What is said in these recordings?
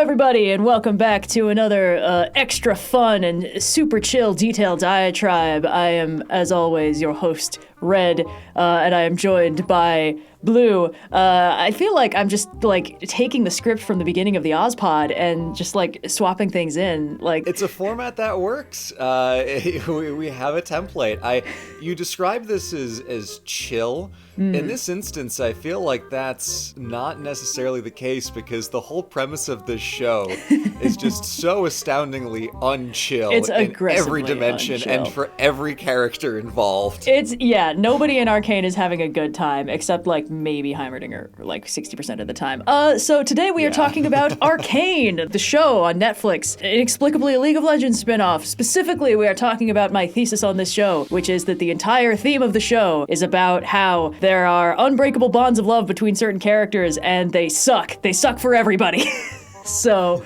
everybody, and welcome back to another extra fun and super chill detailed diatribe. I am, as always, your host, Red, and I am joined by Blue. I feel like I'm just taking the script from the beginning of the Ozpod and just swapping things in. It's a format that works. We have a template. You described this as chill. In this instance, I feel like that's not necessarily the case because the whole premise of this show is just so astoundingly unchill it's in every dimension unchill. And for every character involved. Nobody in Arcane is having a good time except maybe Heimerdinger 60% of the time. So today we are talking about Arcane, the show on Netflix, inexplicably a League of Legends spinoff. Specifically, we are talking about my thesis on this show, which is that the entire theme of the show is about how there are unbreakable bonds of love between certain characters, and they suck. They suck for everybody. So,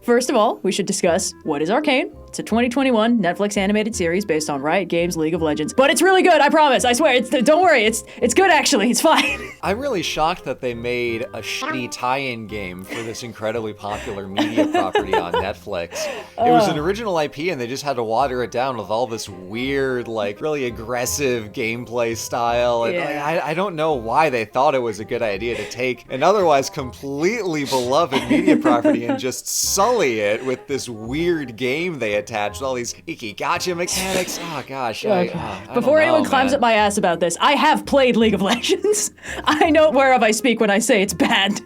first of all, we should discuss what is Arcane. It's a 2021 Netflix animated series based on Riot Games' League of Legends. But it's really good, I promise. I swear. Don't worry. It's good, actually. It's fine. I'm really shocked that they made a shitty tie-in game for this incredibly popular media property on Netflix. It was an original IP, and they just had to water it down with all this weird, really aggressive gameplay style. And I don't know why they thought it was a good idea to take an otherwise completely beloved media property and just sully it with this weird game they attached all these icky gotcha mechanics. Oh gosh. Before anyone climbs up my ass about this, I have played League of Legends. I know whereof I speak when I say it's bad.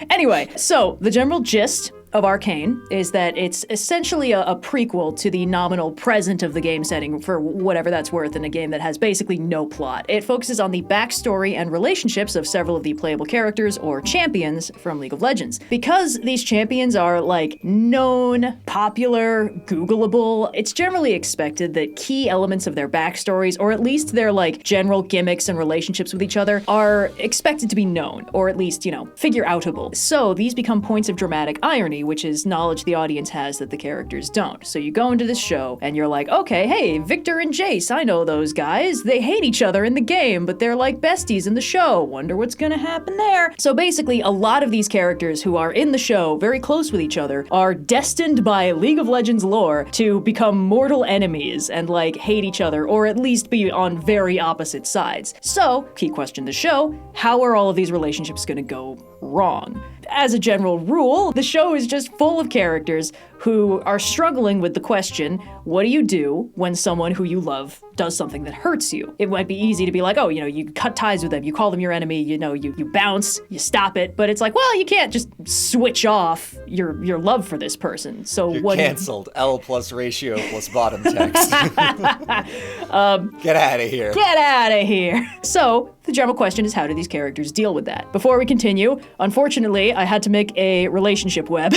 Anyway, so the general gist of Arcane is that it's essentially a prequel to the nominal present of the game setting, for whatever that's worth, in a game that has basically no plot. It focuses on the backstory and relationships of several of the playable characters, or champions, from League of Legends. Because these champions are, known, popular, Googleable, it's generally expected that key elements of their backstories, or at least their, general gimmicks and relationships with each other, are expected to be known, or at least, figure-outable. So these become points of dramatic irony, which is knowledge the audience has that the characters don't. So you go into this show and you're like, okay, hey, Victor and Jace, I know those guys. They hate each other in the game, but they're like besties in the show. Wonder what's gonna happen there. So basically, a lot of these characters who are in the show, very close with each other, are destined by League of Legends lore to become mortal enemies and hate each other, or at least be on very opposite sides. So, key question to the show, how are all of these relationships gonna go wrong? As a general rule, the show is just full of characters who are struggling with the question, what do you do when someone who you love does something that hurts you? It might be easy to be like, you cut ties with them, you call them your enemy, you bounce, you stop it, but it's you can't just switch off your love for this person. So You're canceled. L plus ratio plus bottom text. Get out of here. Get out of here. So the general question is, how do these characters deal with that? Before we continue, unfortunately, I had to make a relationship web.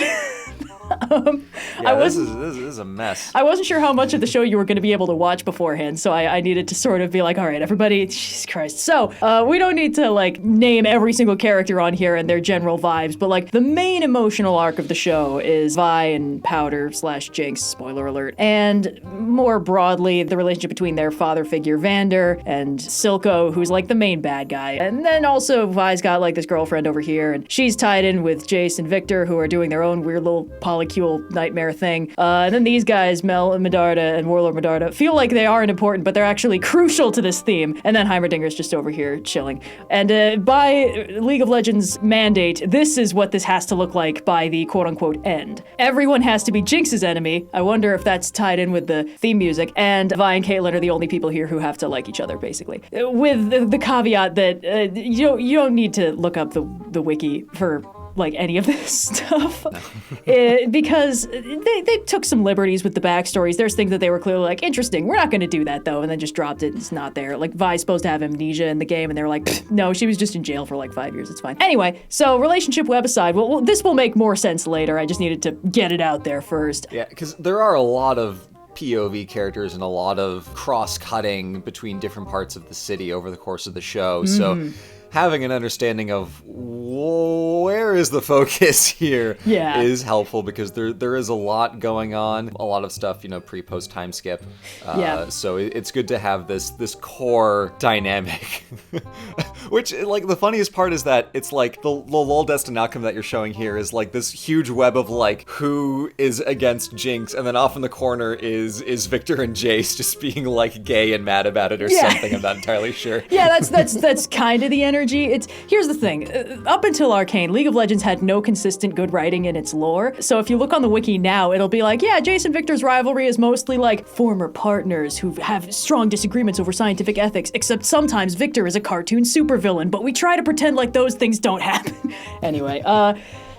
This is a mess. I wasn't sure how much of the show you were going to be able to watch beforehand, so I needed to sort of be like, all right, everybody, Jesus Christ. So, we don't need to, name every single character on here and their general vibes, but, the main emotional arc of the show is Vi and Powder / Jinx, spoiler alert, and more broadly, the relationship between their father figure, Vander, and Silco, who's, the main bad guy. And then also, Vi's got, this girlfriend over here, and she's tied in with Jace and Victor, who are doing their own weird little polycule nightmare thing. And then these guys, Mel and Medarda and Warlord Medarda, feel like they aren't important, but they're actually crucial to this theme. And then Heimerdinger's just over here chilling. And by League of Legends mandate, this is what this has to look like by the quote-unquote end. Everyone has to be Jinx's enemy. I wonder if that's tied in with the theme music. And Vi and Caitlyn are the only people here who have to like each other, basically. With the caveat that you don't need to look up the wiki for any of this stuff. Because they took some liberties with the backstories. There's things that they were clearly interesting. We're not going to do that, though, and then just dropped it. It's not there. Vi's supposed to have amnesia in the game, and they were like, no, she was just in jail for 5 years. It's fine. Anyway, so relationship web aside, well, this will make more sense later. I just needed to get it out there first. Yeah, because there are a lot of POV characters and a lot of cross-cutting between different parts of the city over the course of the show. So having an understanding of where is the focus here is helpful, because there is a lot going on, a lot of stuff, pre-post time skip. So it's good to have this core dynamic. Which, like, the funniest part is that it's like the lol destined outcome that you're showing here is like this huge web of like who is against Jinx, and then off in the corner is Victor and Jace just being like gay and mad about it or something. I'm not entirely sure. Yeah, that's kind of the energy. Here's the thing. Up until Arcane, League of Legends had no consistent good writing in its lore. So if you look on the wiki now, it'll be like, Jace and Victor's rivalry is mostly like former partners who have strong disagreements over scientific ethics, except sometimes Victor is a cartoon supervillain, but we try to pretend like those things don't happen. Anyway,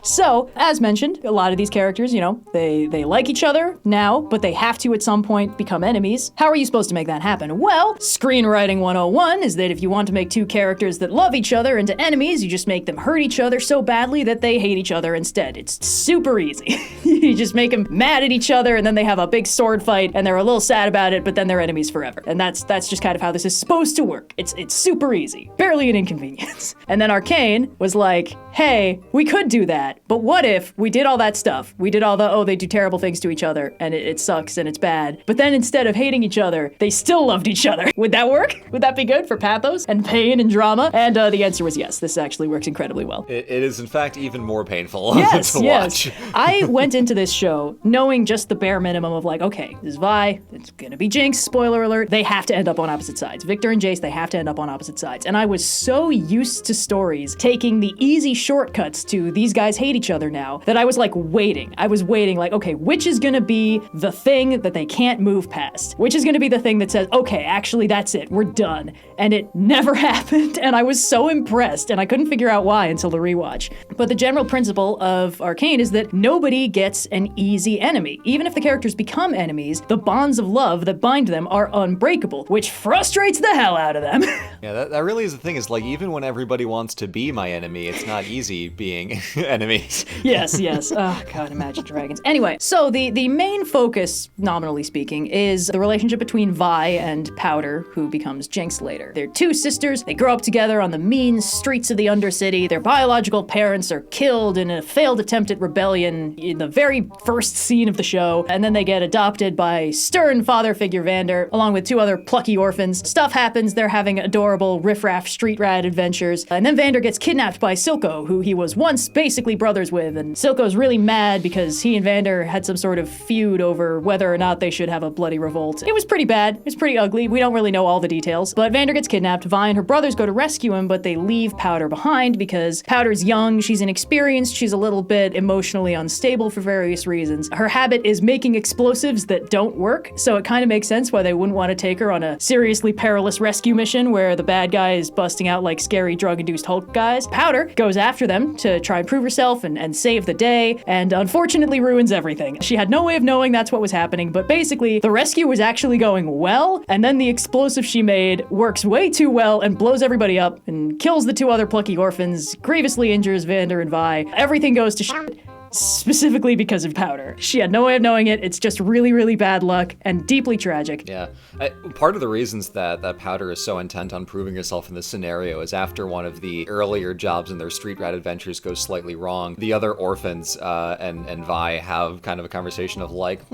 so, as mentioned, a lot of these characters, they like each other now, but they have to at some point become enemies. How are you supposed to make that happen? Well, screenwriting 101 is that if you want to make two characters that love each other into enemies, you just make them hurt each other so badly that they hate each other instead. It's super easy. You just make them mad at each other, and then they have a big sword fight, and they're a little sad about it, but then they're enemies forever. And that's just kind of how this is supposed to work. It's super easy. Barely an inconvenience. And then Arcane was like, hey, we could do that. But what if we did all that stuff? We did all the, they do terrible things to each other, and it sucks and it's bad. But then instead of hating each other, they still loved each other. Would that work? Would that be good for pathos and pain and drama? And the answer was yes. This actually works incredibly well. It is, in fact, even more painful to watch. I went into this show knowing just the bare minimum of like, okay, this is Vi, it's gonna be Jinx, spoiler alert. They have to end up on opposite sides. Victor and Jace, they have to end up on opposite sides. And I was so used to stories taking the easy shortcuts to these guys hate each other now that I was like waiting. I was waiting like, okay, which is gonna be the thing that they can't move past? Which is gonna be the thing that says, okay, actually that's it, we're done. And it never happened, and I was so impressed, and I couldn't figure out why until the rewatch. But the general principle of Arcane is that nobody gets an easy enemy. Even if the characters become enemies, the bonds of love that bind them are unbreakable, which frustrates the hell out of them. Yeah, that really is the thing, is like, even when everybody wants to be my enemy, it's not easy being enemies. Yes. Oh, God, Imagine Dragons. Anyway, so the main focus, nominally speaking, is the relationship between Vi and Powder, who becomes Jinx later. They're two sisters. They grow up together on the mean streets of the Undercity. Their biological parents are killed in a failed attempt at rebellion in the very first scene of the show, and then they get adopted by stern father figure Vander, along with two other plucky orphans. Stuff happens. They're having adorable riffraff street rat adventures, and then Vander gets kidnapped by Silco, who he was once basically brothers with, and Silco's really mad because he and Vander had some sort of feud over whether or not they should have a bloody revolt. It was pretty bad. It was pretty ugly. We don't really know all the details, but Vander gets kidnapped. Vi and her brothers go to rescue him, but they leave Powder behind because Powder's young, she's inexperienced, she's a little bit emotionally unstable for various reasons. Her habit is making explosives that don't work, so it kind of makes sense why they wouldn't want to take her on a seriously perilous rescue mission where the bad guy is busting out like scary drug-induced Hulk guys. Powder goes after them to try and prove herself and save the day, and unfortunately ruins everything. She had no way of knowing that's what was happening, but basically the rescue was actually going well, and then the explosive she made works way too well and blows everybody up and kills the two other plucky orphans, grievously injures Vander and Vi. Everything goes to shit. Specifically because of Powder. She had no way of knowing it. It's just really, really bad luck and deeply tragic. Yeah. Part of the reasons that Powder is so intent on proving herself in this scenario is after one of the earlier jobs in their street rat adventures goes slightly wrong, the other orphans and Vi have kind of a conversation of like,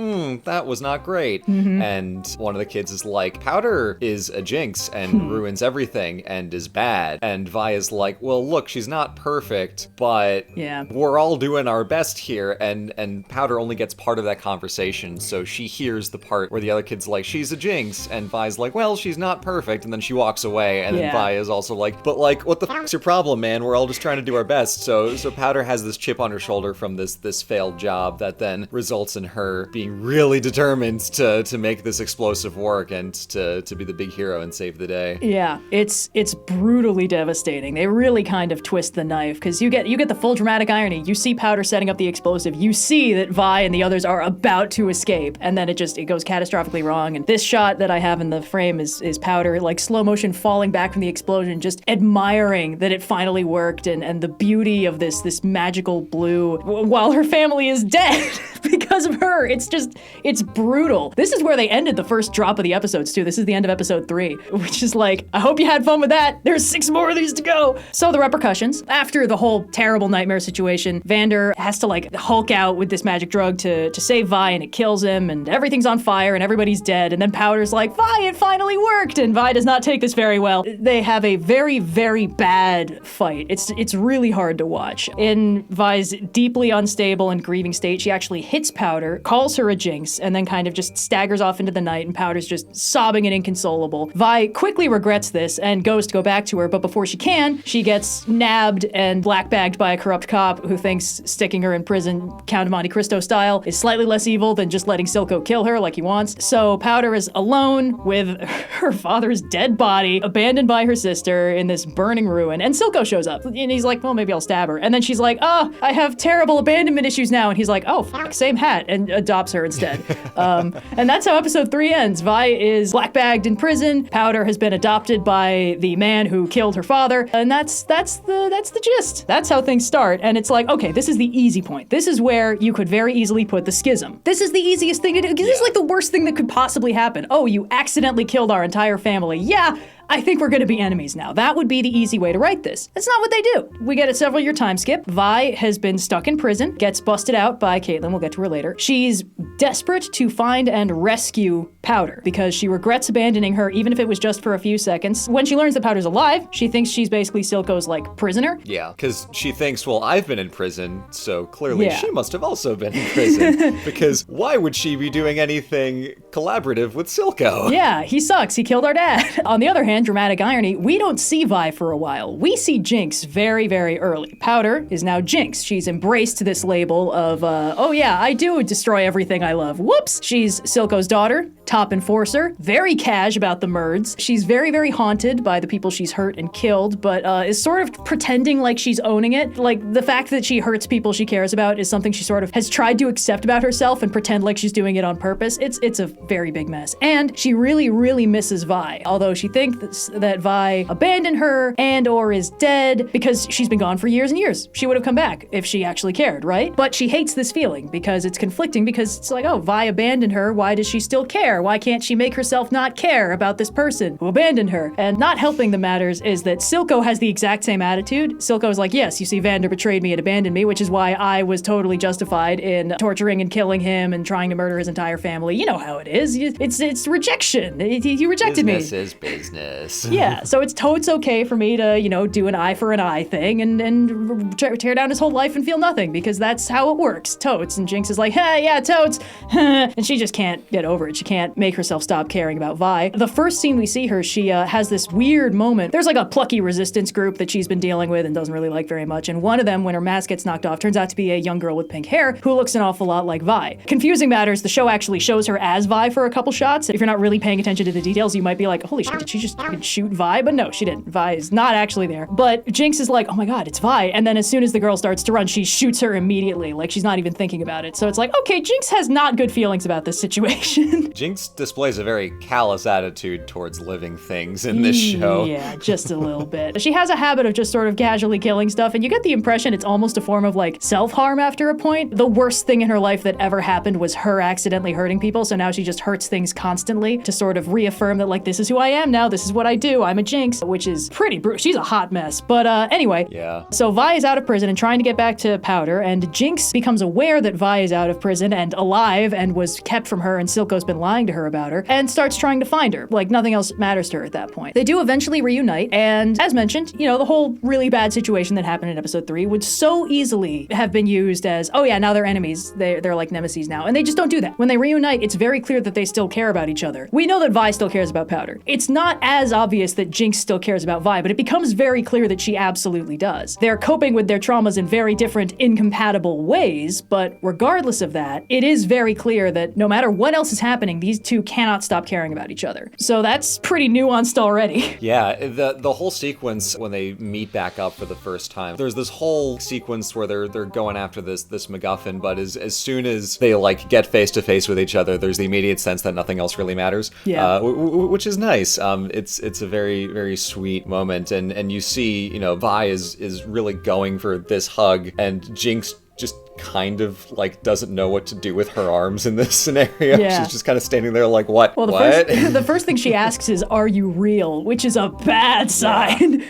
that was not great. Mm-hmm. And one of the kids is like, Powder is a Jinx and ruins everything and is bad. And Vi is like, well, look, she's not perfect, but we're all doing our best here, and Powder only gets part of that conversation, so she hears the part where the other kid's like, she's a Jinx, and Vi's like, well, she's not perfect, and then she walks away, and then Vi is also like, but like, what the fuck's your problem, man? We're all just trying to do our best. So Powder has this chip on her shoulder from this failed job that then results in her being really determined to make this explosive work and to be the big hero and save the day. Yeah, it's brutally devastating. They really kind of twist the knife, because you get the full dramatic irony. You see Powder setting up up the explosive, you see that Vi and the others are about to escape, and then it goes catastrophically wrong. And this shot that I have in the frame is Powder, like slow motion falling back from the explosion, just admiring that it finally worked, and the beauty of this magical blue while her family is dead because of her. It's brutal. This is where they ended the first drop of the episodes too. This is the end of episode 3, which is like, I hope you had fun with that. There's 6 more of these to go. So the repercussions, after the whole terrible nightmare situation, Vander has to like Hulk out with this magic drug to save Vi, and it kills him, and everything's on fire and everybody's dead. And then Powder's like, Vi, it finally worked. And Vi does not take this very well. They have a very, very bad fight. It's really hard to watch. In Vi's deeply unstable and grieving state, she actually hits Powder, calls her a jinx, and then kind of just staggers off into the night, and Powder's just sobbing and inconsolable. Vi quickly regrets this and goes to go back to her, but before she can, she gets nabbed and blackbagged by a corrupt cop who thinks sticking her in prison, Count of Monte Cristo style, is slightly less evil than just letting Silco kill her like he wants. So Powder is alone with her father's dead body, abandoned by her sister in this burning ruin, and Silco shows up, and he's like, well, maybe I'll stab her. And then she's like, oh, I have terrible abandonment issues now, and he's like, oh, same hat, and adopts her instead. And that's how episode 3 ends. Vi is blackbagged in prison. Powder has been adopted by the man who killed her father, and that's the gist. That's how things start, and it's like, okay, this is the easy point. This is where you could very easily put the schism. This is the easiest thing to do. This is like the worst thing that could possibly happen. Oh, you accidentally killed our entire family. Yeah, I think we're going to be enemies now. That would be the easy way to write this. That's not what they do. We get a several-year time skip. Vi has been stuck in prison, gets busted out by Caitlin. We'll get to her later. She's desperate to find and rescue Powder because she regrets abandoning her, even if it was just for a few seconds. When she learns that Powder's alive, she thinks she's basically Silco's, like, prisoner. Yeah, because she thinks, well, I've been in prison, so clearly she must have also been in prison. Because why would she be doing anything collaborative with Silco? Yeah, he sucks. He killed our dad. On the other hand, dramatic irony, we don't see Vi for a while. We see Jinx very, very early. Powder is now Jinx. She's embraced this label of, oh yeah, I do destroy everything I love. Whoops! She's Silco's daughter, top enforcer, very cash about the merds. She's very, very haunted by the people she's hurt and killed, but is sort of pretending like she's owning it. Like, the fact that she hurts people she cares about is something she sort of has tried to accept about herself and pretend like she's doing it on purpose. It's a very big mess. And she really, really misses Vi, although she thinks that Vi abandoned her and or is dead because she's been gone for years and years. She would have come back if she actually cared, right? But she hates this feeling because it's conflicting, because it's like, oh, Vi abandoned her. Why does she still care? Why can't she make herself not care about this person who abandoned her? And not helping the matters is that Silco has the exact same attitude. Silco is like, yes, you see, Vander betrayed me and abandoned me, which is why I was totally justified in torturing and killing him and trying to murder his entire family. You know how it is. It's rejection. He rejected me. Business is business. Yeah, so it's totes okay for me to, do an eye for an eye thing and tear down his whole life and feel nothing, because that's how it works. Totes. And Jinx is like, hey, yeah, totes. And she just can't get over it. She can't make herself stop caring about Vi. The first scene we see her, she has this weird moment. There's like a plucky resistance group that she's been dealing with and doesn't really like very much. And one of them, when her mask gets knocked off, turns out to be a young girl with pink hair who looks an awful lot like Vi. Confusing matters, the show actually shows her as Vi for a couple shots. If you're not really paying attention to the details, you might be like, holy shit, did she just shoot Vi? But no, she didn't. Vi is not actually there. But Jinx is like, oh my god, it's Vi. And then as soon as the girl starts to run, she shoots her immediately. Like, she's not even thinking about it. So it's like, okay, Jinx has not good feelings about this situation. Jinx displays a very callous attitude towards living things in this show. Yeah, just a little bit. She has a habit of just sort of casually killing stuff, and you get the impression it's almost a form of like self-harm after a point. The worst thing in her life that ever happened was her accidentally hurting people, so now she just hurts things constantly to sort of reaffirm that, like, this is who I am now, this is what I do, I'm a Jinx, which is pretty brutal. She's a hot mess. But anyway, yeah. So Vi is out of prison and trying to get back to Powder, and Jinx becomes aware that Vi is out of prison and alive and was kept from her, and Silco's been lying to her about her, and starts trying to find her. Like, nothing else matters to her at that point. They do eventually reunite, and as mentioned, the whole really bad situation that happened in episode 3 would so easily have been used as, oh yeah, now they're enemies. They're like nemesis now. And they just don't do that. When they reunite, it's very clear that they still care about each other. We know that Vi still cares about Powder. It's not as as obvious that Jinx still cares about Vi, but it becomes very clear that she absolutely does. They're coping with their traumas in very different, incompatible ways, but regardless of that, it is very clear that no matter what else is happening, these two cannot stop caring about each other. So that's pretty nuanced already. Yeah, the whole sequence when they meet back up for the first time, there's this whole sequence where they're going after this MacGuffin, but as soon as they like get face to face with each other, there's the immediate sense that nothing else really matters. Yeah. Which is nice. It's a very, very sweet moment, and you see, Vi is really going for this hug, and Jinx just kind of like doesn't know what to do with her arms in this scenario. Yeah. She's just kind of standing there like, what? Well, the first thing she asks is, "Are you real?" Which is a bad sign.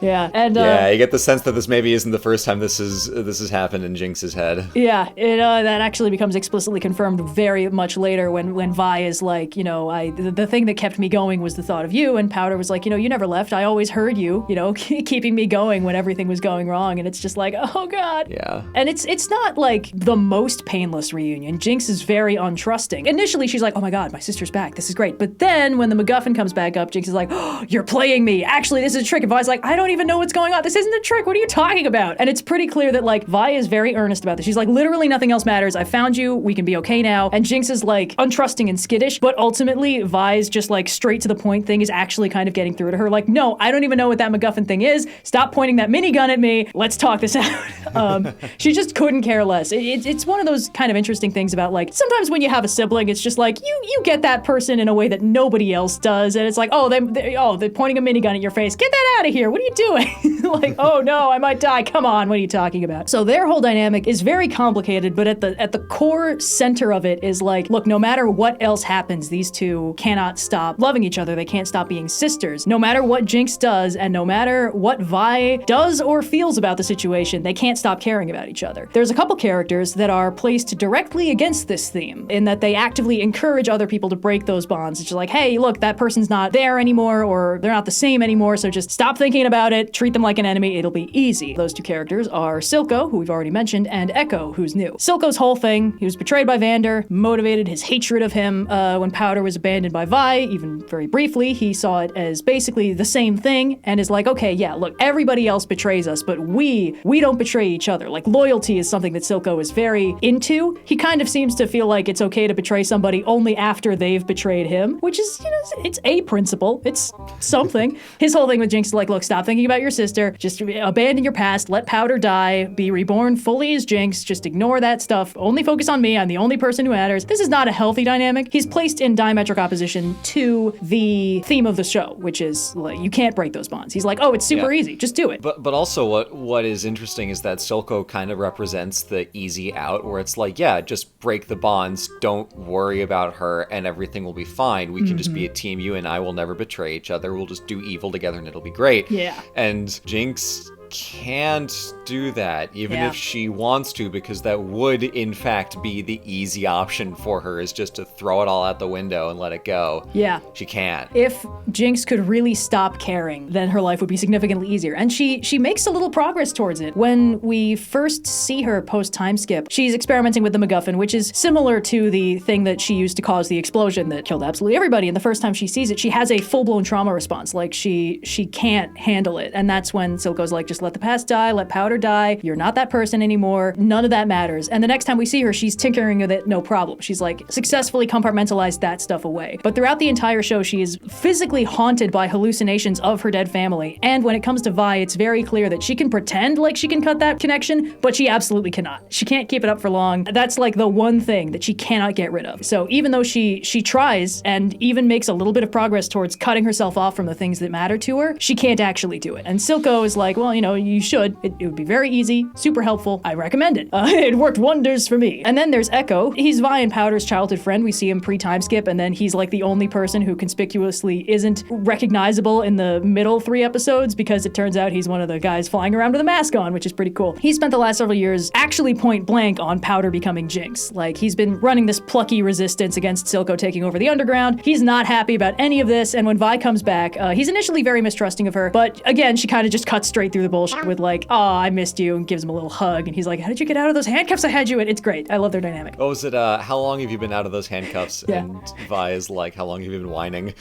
Yeah, and you get the sense that this maybe isn't the first time this has happened in Jinx's head. Yeah, that actually becomes explicitly confirmed very much later when Vi is like, the thing that kept me going was the thought of you, and Powder was like, you never left. I always heard you, keeping me going when everything was going wrong, and it's just like, oh god. Yeah. And it's not like the most painless reunion. Jinx is very untrusting. Initially, she's like, oh my god, my sister's back. This is great. But then when the MacGuffin comes back up, Jinx is like, oh, you're playing me. Actually, this is a trick. And Vi's like, I don't even know what's going on. This isn't a trick. What are you talking about? And it's pretty clear that like Vi is very earnest about this. She's like, literally nothing else matters. I found you. We can be okay now. And Jinx is like untrusting and skittish, but ultimately Vi's just like straight to the point thing is actually kind of getting through to her. Like, no, I don't even know what that MacGuffin thing is. Stop pointing that minigun at me. Let's talk this out. She just couldn't care less. It's one of those kind of interesting things about like, sometimes when you have a sibling, it's just like, you get that person in a way that nobody else does. And it's like, they're pointing a minigun at your face. Get that out of here. What are you doing? Like, oh no, I might die. Come on, what are you talking about? So their whole dynamic is very complicated, but at the core center of it is like, look, no matter what else happens, these two cannot stop loving each other. They can't stop being sisters. No matter what Jinx does, and no matter what Vi does or feels about the situation, they can't stop caring about each other. There's a couple characters that are placed directly against this theme, in that they actively encourage other people to break those bonds. It's just like, hey, look, that person's not there anymore, or they're not the same anymore, so just stop thinking about it, treat them like an enemy, it'll be easy. Those two characters are Silco, who we've already mentioned, and Echo, who's new. Silco's whole thing, he was betrayed by Vander, motivated his hatred of him when Powder was abandoned by Vi, even very briefly. He saw it as basically the same thing, and is like, okay, yeah, look, everybody else betrays us, but we don't betray each other. Like, loyalty is something that Silco is very into. He kind of seems to feel like it's okay to betray somebody only after they've betrayed him, which is, it's a principle. It's something. His whole thing with Jinx is like, look, stop thinking about your sister. Just abandon your past. Let Powder die. Be reborn fully as Jinx. Just ignore that stuff. Only focus on me. I'm the only person who matters. This is not a healthy dynamic. He's placed in diametric opposition to the theme of the show, which is like, you can't break those bonds. He's like, oh, it's super easy. Just do it. But also what is interesting is that Silco kind of represents the easy out, where it's like, yeah, just break the bonds. Don't worry about her and everything will be fine. We can just be a team. You and I will never betray each other. We'll just do evil together and it'll be great. Yeah. And Jinx can't do that, even if she wants to, because that would in fact be the easy option for her, is just to throw it all out the window and let it go. Yeah. She can't. If Jinx could really stop caring, then her life would be significantly easier. And she makes a little progress towards it. When we first see her post time skip, she's experimenting with the MacGuffin, which is similar to the thing that she used to cause the explosion that killed absolutely everybody. And the first time she sees it, she has a full-blown trauma response. Like, she can't handle it. And that's when Silco's like, just let the past die, let Powder die. You're not that person anymore. None of that matters. And the next time we see her, she's tinkering with it, no problem. She's like successfully compartmentalized that stuff away. But throughout the entire show, she is physically haunted by hallucinations of her dead family. And when it comes to Vi, it's very clear that she can pretend like she can cut that connection, but she absolutely cannot. She can't keep it up for long. That's like the one thing that she cannot get rid of. So even though she tries and even makes a little bit of progress towards cutting herself off from the things that matter to her, she can't actually do it. And Silco is like, well, you should. It would be very easy, super helpful. I recommend it. It worked wonders for me. And then there's Echo. He's Vi and Powder's childhood friend. We see him pre-time skip, and then he's like the only person who conspicuously isn't recognizable in the middle 3 episodes, because it turns out he's one of the guys flying around with a mask on, which is pretty cool. He spent the last several years actually point blank on Powder becoming Jinx. Like, he's been running this plucky resistance against Silco taking over the underground. He's not happy about any of this, and when Vi comes back, he's initially very mistrusting of her, but again, she kind of just cuts straight through the bullshit with like, oh, I missed you, and gives him a little hug, and he's like, how did you get out of those handcuffs I had you in? It's great. I love their dynamic. Oh, was it, how long have you been out of those handcuffs? Yeah. And Vi is like, how long have you been whining?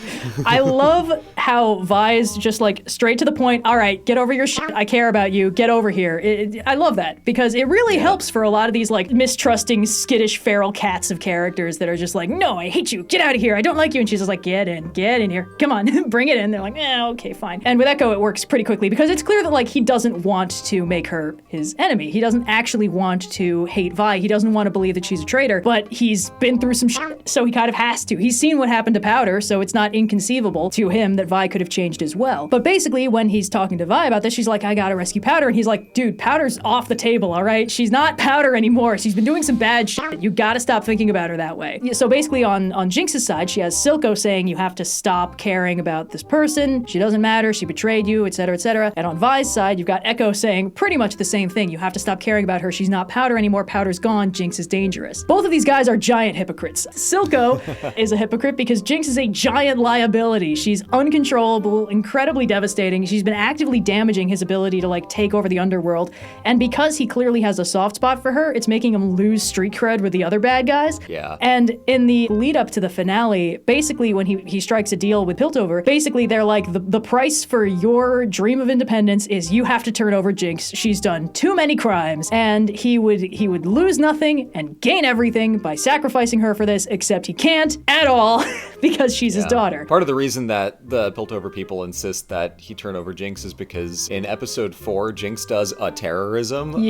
I love how Vi's just like straight to the point, all right, get over your shit, I care about you, get over here. I love that, because it really helps for a lot of these like mistrusting, skittish, feral cats of characters that are just like, no, I hate you, get out of here, I don't like you, and she's just like, get in here, come on, bring it in. They're like, okay, fine. And with Echo, it works pretty quickly, because it's clear that like he doesn't want to make her his enemy. He doesn't actually want to hate Vi. He doesn't want to believe that she's a traitor, but he's been through some shit, so he kind of has to. He's seen what happened to Powder, so it's not inconceivable to him that Vi could have changed as well. But basically, when he's talking to Vi about this, she's like, I gotta rescue Powder, and he's like, dude, Powder's off the table, all right? She's not Powder anymore. She's been doing some bad shit. You gotta stop thinking about her that way. So basically, on Jinx's side, she has Silco saying, you have to stop caring about this person. She doesn't matter. She betrayed you, etc., etc. And on Vi's side, you've got Echo saying pretty much the same thing. You have to stop caring about her. She's not Powder anymore. Powder's gone. Jinx is dangerous. Both of these guys are giant hypocrites. Silco is a hypocrite because Jinx is a giant liability. She's uncontrollable, incredibly devastating. She's been actively damaging his ability to like take over the underworld. And because he clearly has a soft spot for her, it's making him lose street cred with the other bad guys. Yeah. And in the lead up to the finale, basically when he strikes a deal with Piltover, basically they're like, the price for your dream of independence is you have to turn over Jinx. She's done too many crimes. And he would lose nothing and gain everything by sacrificing her for this, except he can't at all because she's his daughter. Part of the reason that the Piltover people insist that he turn over Jinx is because in episode 4, Jinx does a terrorism on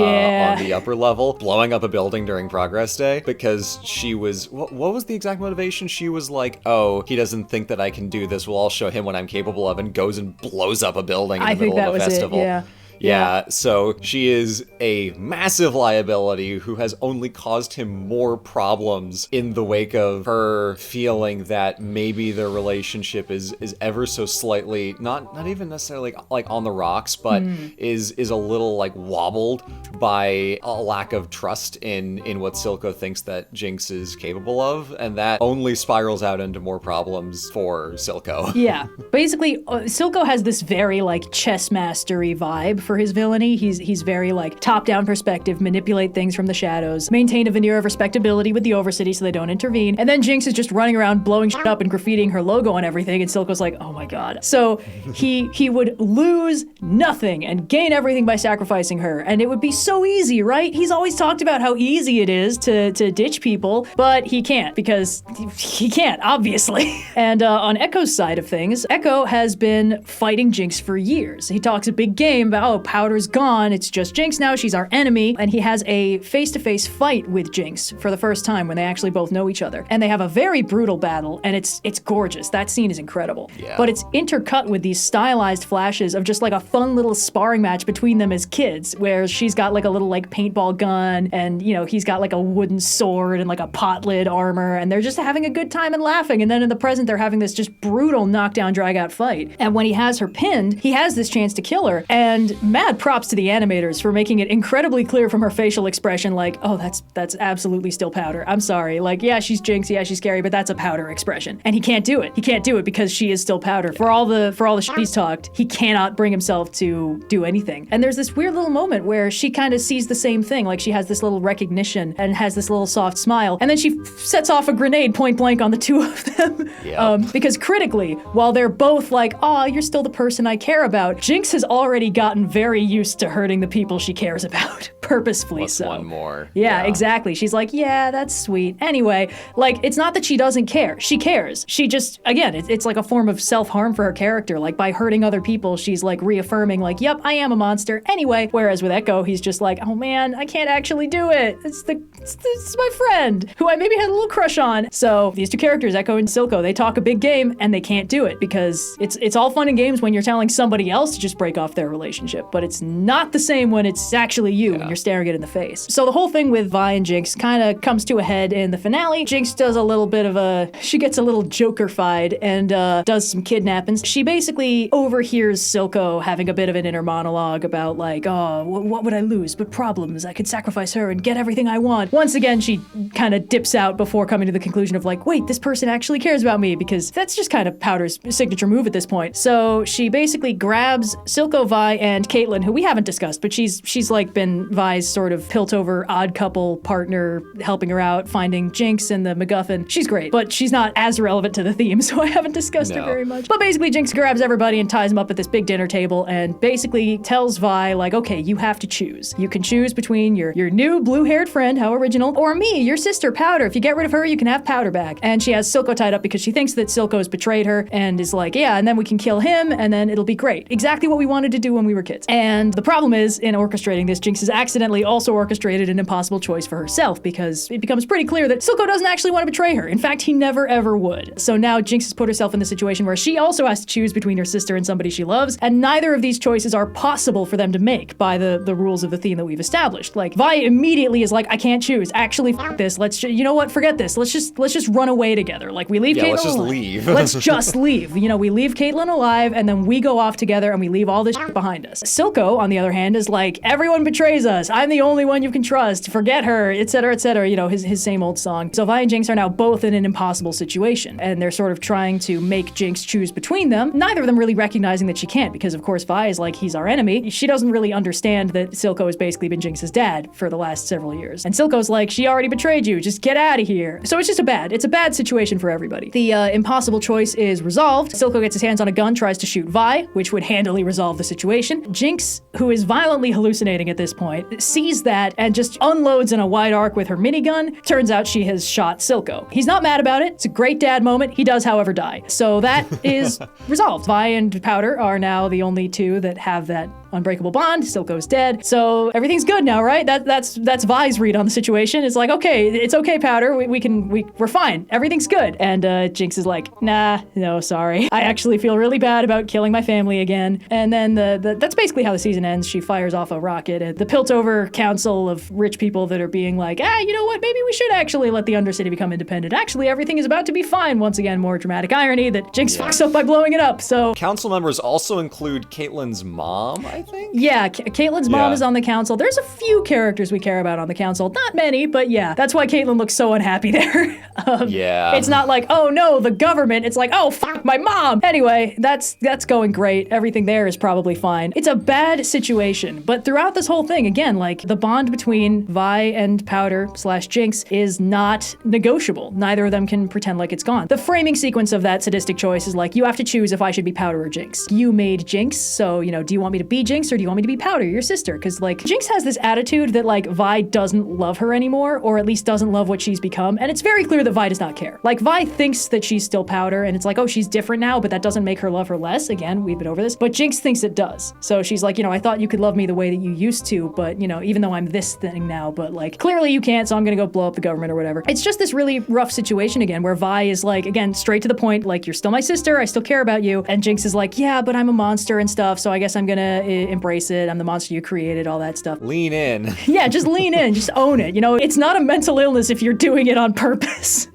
the upper level, blowing up a building during Progress Day, because she was, what was the exact motivation? She was like, oh, he doesn't think that I can do this, well, I'll show him what I'm capable of, and goes and blows up a building in the middle of a festival. Yeah, so she is a massive liability who has only caused him more problems in the wake of her feeling that maybe their relationship is ever so slightly, not even necessarily like on the rocks, but is a little like wobbled by a lack of trust in what Silco thinks that Jinx is capable of, and that only spirals out into more problems for Silco. Yeah, basically, Silco has this very like chess mastery vibe for his villainy. He's very like top-down perspective, manipulate things from the shadows, maintain a veneer of respectability with the Overcity so they don't intervene, and then Jinx is just running around blowing shit up and graffitiing her logo on everything, and Silco's like, oh my god. So he would lose nothing and gain everything by sacrificing her, and it would be so easy, right? He's always talked about how easy it is to ditch people, but he can't, because he can't, obviously. And on Echo's side of things, Echo has been fighting Jinx for years. He talks a big game about, oh, Powder's gone, it's just Jinx now, she's our enemy, and he has a face-to-face fight with Jinx for the first time when they actually both know each other. And they have a very brutal battle, and it's gorgeous. That scene is incredible. Yeah. But it's intercut with these stylized flashes of just like a fun little sparring match between them as kids, where she's got like a little like paintball gun, and you know, he's got like a wooden sword and like a pot lid armor, and they're just having a good time and laughing. And then in the present, they're having this just brutal knockdown, drag out fight. And when he has her pinned, he has this chance to kill her, and mad props to the animators for making it incredibly clear from her facial expression, like, oh, that's absolutely still Powder. I'm sorry. Like, yeah, she's Jinx, yeah, she's scary, but that's a Powder expression. And he can't do it. He can't do it because she is still Powder. For all the shit he's talked, he cannot bring himself to do anything. And there's this weird little moment where she kind of sees the same thing. Like, she has this little recognition and has this little soft smile. And then she sets off a grenade point blank on the two of them. Yep. Because critically, while they're both like, oh, you're still the person I care about, Jinx has already gotten very used to hurting the people she cares about. Purposefully What's so. one more? Yeah, exactly. She's like, yeah, that's sweet. Anyway, like, it's not that she doesn't care. She cares. She just, again, it's like a form of self-harm for her character. Like, by hurting other people, she's like reaffirming, like, yep, I am a monster. Anyway, whereas with Echo, he's just like, oh man, I can't actually do it. It's my friend, who I maybe had a little crush on. So these two characters, Echo and Silco, they talk a big game, and they can't do it because it's all fun and games when you're telling somebody else to just break off their relationship, but it's not the same when it's actually you and you're staring it in the face. So the whole thing with Vi and Jinx kind of comes to a head in the finale. Jinx does a little bit of she gets a little Joker-fied and does some kidnappings. She basically overhears Silco having a bit of an inner monologue about like, oh, what would I lose but problems? I could sacrifice her and get everything I want. Once again, she kind of dips out before coming to the conclusion of like, wait, this person actually cares about me, because that's just kind of Powder's signature move at this point. So she basically grabs Silco, Vi, and named Caitlin, who we haven't discussed, but she's like been Vi's sort of Piltover odd couple partner, helping her out, finding Jinx and the MacGuffin. She's great, but she's not as relevant to the theme, so I haven't discussed her very much. But basically, Jinx grabs everybody and ties them up at this big dinner table and basically tells Vi, like, okay, you have to choose. You can choose between your new blue-haired friend, how original, or me, your sister, Powder. If you get rid of her, you can have Powder back. And she has Silco tied up because she thinks that Silco's betrayed her and is like, yeah, and then we can kill him and then it'll be great. Exactly what we wanted to do when we were kids. And the problem is, in orchestrating this, Jinx has accidentally also orchestrated an impossible choice for herself because it becomes pretty clear that Silco doesn't actually want to betray her. In fact, he never ever would. So now Jinx has put herself in the situation where she also has to choose between her sister and somebody she loves, and neither of these choices are possible for them to make by the rules of the theme that we've established. Like, Vi immediately is like, I can't choose. Actually, f this. You know what? Forget this. Let's just run away together. Like, we leave Caitlin let's just alive. leave. Let's just leave. You know, we leave Caitlin alive, and then we go off together, and we leave all this shit behind us. Silco, on the other hand, is like, everyone betrays us. I'm the only one you can trust. Forget her, etc., etc. You know, his same old song. So Vi and Jinx are now both in an impossible situation, and they're sort of trying to make Jinx choose between them. Neither of them really recognizing that she can't, because of course Vi is like, he's our enemy. She doesn't really understand that Silco has basically been Jinx's dad for the last several years. And Silco's like, she already betrayed you. Just get out of here. So it's a bad situation for everybody. The impossible choice is resolved. Silco gets his hands on a gun, tries to shoot Vi, which would handily resolve the situation. Jinx, who is violently hallucinating at this point, sees that and just unloads in a wide arc with her minigun. Turns out she has shot Silco. He's not mad about it. It's a great dad moment. He does, however, die. So that is resolved. Vi and Powder are now the only two that have that unbreakable bond. Silco's dead. So everything's good now, right? That's Vi's read on the situation. It's like, okay, it's okay, Powder. We're fine. Everything's good. And Jinx is like, nah, no, sorry. I actually feel really bad about killing my family again. And then that's basically how the season ends. She fires off a rocket at the Piltover council of rich people that are being like, you know what? Maybe we should actually let the Undercity become independent. Actually, everything is about to be fine. Once again, more dramatic irony that Jinx fucks up by blowing it up. So council members also include Caitlyn's mom, I think? Yeah, Caitlyn's mom is on the council. There's a few characters we care about on the council. Not many, but yeah. That's why Caitlyn looks so unhappy there. It's not like, oh no, the government. It's like, oh, fuck my mom. Anyway, that's going great. Everything there is probably fine. It's a bad situation. But throughout this whole thing, again, like, the bond between Vi and Powder/Jinx is not negotiable. Neither of them can pretend like it's gone. The framing sequence of that sadistic choice is like, you have to choose if I should be Powder or Jinx. You made Jinx, so, you know, do you want me to be Jinx or do you want me to be Powder, your sister? Because, like, Jinx has this attitude that, like, Vi doesn't love her anymore, or at least doesn't love what she's become, and it's very clear that Vi does not care. Like, Vi thinks that she's still Powder, and it's like, oh, she's different now, but that doesn't make her love her less. Again, we've been over this. But Jinx thinks it does. So she's like, you know, I thought you could love me the way that you used to, but, you know, even though I'm this thing now, but, like, clearly you can't, so I'm gonna go blow up the government or whatever. It's just this really rough situation again, where Vi is like, again, straight to the point, like, you're still my sister, I still care about you, and Jinx is like, yeah, but I'm a monster and stuff, so I guess I'm gonna embrace it. I'm the monster you created, all that stuff. Lean in. Yeah, just lean in, just own it. You know, it's not a mental illness if you're doing it on purpose.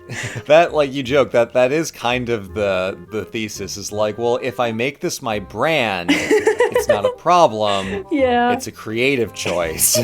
That, like, you joke, that is kind of the thesis, is like, well, if I make this my brand, it's not a problem. Yeah. It's a creative choice.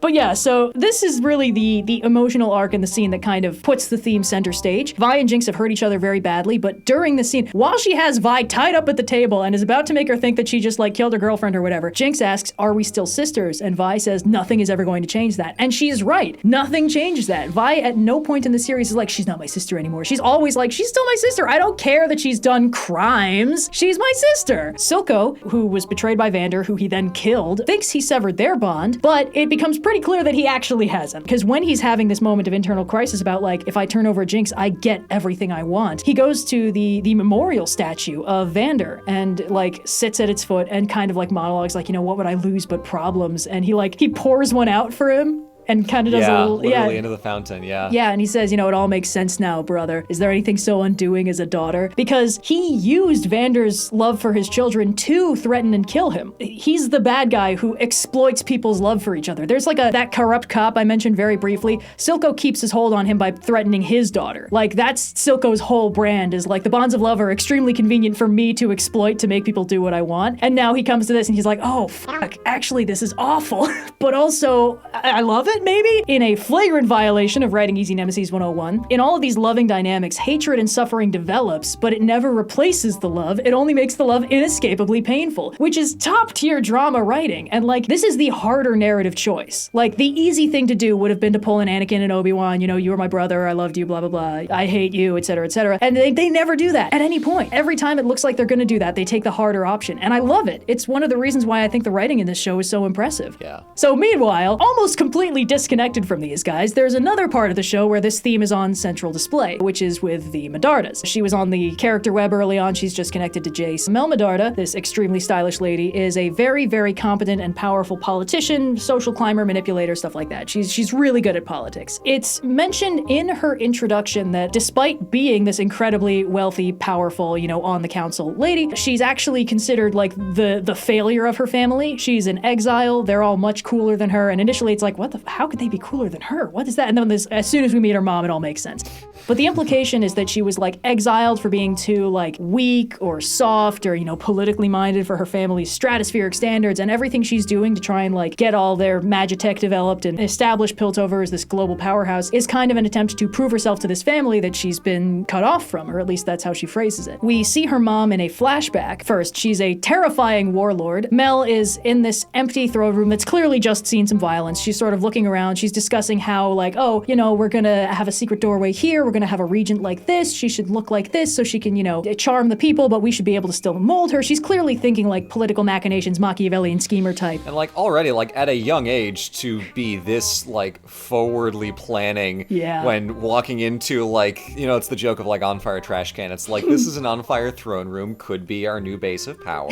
But yeah, so this is really the emotional arc in the scene that kind of puts the theme center stage. Vi and Jinx have hurt each other very badly, but during the scene, while she has Vi tied up at the table and is about to make her think that she just, like, killed her girlfriend or whatever, Jinx asks, are we still sisters? And Vi says, nothing is ever going to change that. And she's right. Nothing changes that. Vi at no point in the series is like, she's not my sister anymore. She's always like, she's still my sister. I don't care that she's done crimes. She's my sister. Silco, who was betrayed by Vander, who he then killed, thinks he severed their bond, but it becomes pretty clear that he actually hasn't. Because when he's having this moment of internal crisis about, like, if I turn over Jinx, I get everything I want, he goes to the memorial statue of Vander and, like, sits at its foot and kind of, like, monologues, like, you know, what would I lose but problems? And he pours one out for him. And kind of does a little, literally into the fountain, yeah. Yeah, and he says, you know, it all makes sense now, brother. Is there anything so undoing as a daughter? Because he used Vander's love for his children to threaten and kill him. He's the bad guy who exploits people's love for each other. There's like that corrupt cop I mentioned very briefly. Silco keeps his hold on him by threatening his daughter. Like, that's Silco's whole brand, is like, the bonds of love are extremely convenient for me to exploit to make people do what I want. And now he comes to this and he's like, oh, fuck, actually, this is awful. But also, I love it. it, maybe? In a flagrant violation of Writing Easy Nemesis 101, in all of these loving dynamics, hatred and suffering develops, but it never replaces the love. It only makes the love inescapably painful, which is top-tier drama writing. And, like, this is the harder narrative choice. Like, the easy thing to do would have been to pull an Anakin and Obi-Wan, you were my brother, I loved you, blah, blah, blah, I hate you, etc., etc. And they never do that at any point. Every time it looks like they're gonna do that, they take the harder option. And I love it. It's one of the reasons why I think the writing in this show is so impressive. Yeah. So meanwhile, almost completely disconnected from these guys, there's another part of the show where this theme is on central display, which is with the Medardas. She was on the character web early on, she's just connected to Jace. Mel Medarda, this extremely stylish lady, is a very, very competent and powerful politician, social climber, manipulator, stuff like that. She's really good at politics. It's mentioned in her introduction that despite being this incredibly wealthy, powerful, on the council lady, she's actually considered like the failure of her family. She's in exile, they're all much cooler than her, and initially it's like, how could they be cooler than her? What is that? And then as soon as we meet her mom, it all makes sense. But the implication is that she was like exiled for being too like weak or soft or, politically minded for her family's stratospheric standards, and everything she's doing to try and like get all their magitech developed and establish Piltover as this global powerhouse is kind of an attempt to prove herself to this family that she's been cut off from, or at least that's how she phrases it. We see her mom in a flashback. First, she's a terrifying warlord. Mel is in this empty throne room that's clearly just seen some violence. She's sort of looking around. She's discussing how like, we're gonna have a secret doorway here. We're gonna have a regent like this. She should look like this so she can, charm the people, but we should be able to still mold her. She's clearly thinking like political machinations, Machiavellian schemer type. And like already, like at a young age to be this like forwardly planning when walking into like, it's the joke of like on fire trash can. It's like, this is an on fire throne room, could be our new base of power.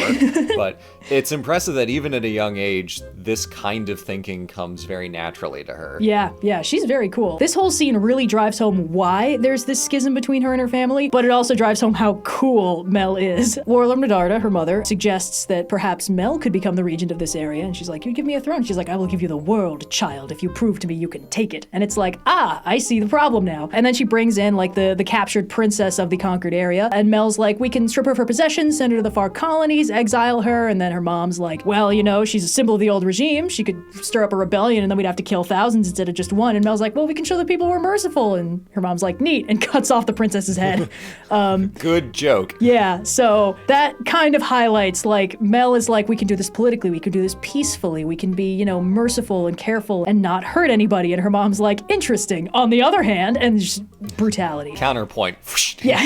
But it's impressive that even at a young age, this kind of thinking comes very naturally to her. Yeah, she's very cool. This whole scene really drives home why there's this schism between her and her family, but it also drives home how cool Mel is. Warlord Medarda, her mother, suggests that perhaps Mel could become the regent of this area, and she's like, you give me a throne. She's like, I will give you the world, child, if you prove to me you can take it. And it's like, I see the problem now. And then she brings in like the captured princess of the conquered area, and Mel's like, we can strip her of her possessions, send her to the far colonies, exile her, and then her mom's like, well, she's a symbol of the old regime. She could stir up a rebellion, and then we'd have to kill thousands instead of just one. And Mel's like, well, we can show the people we're merciful. And her mom's like, neat, and cuts off the princess's head. Good joke. Yeah, so that kind of highlights, like, Mel is like, we can do this politically, we can do this peacefully, we can be, merciful and careful and not hurt anybody. And her mom's like, interesting. On the other hand, and just brutality. Counterpoint. Yeah,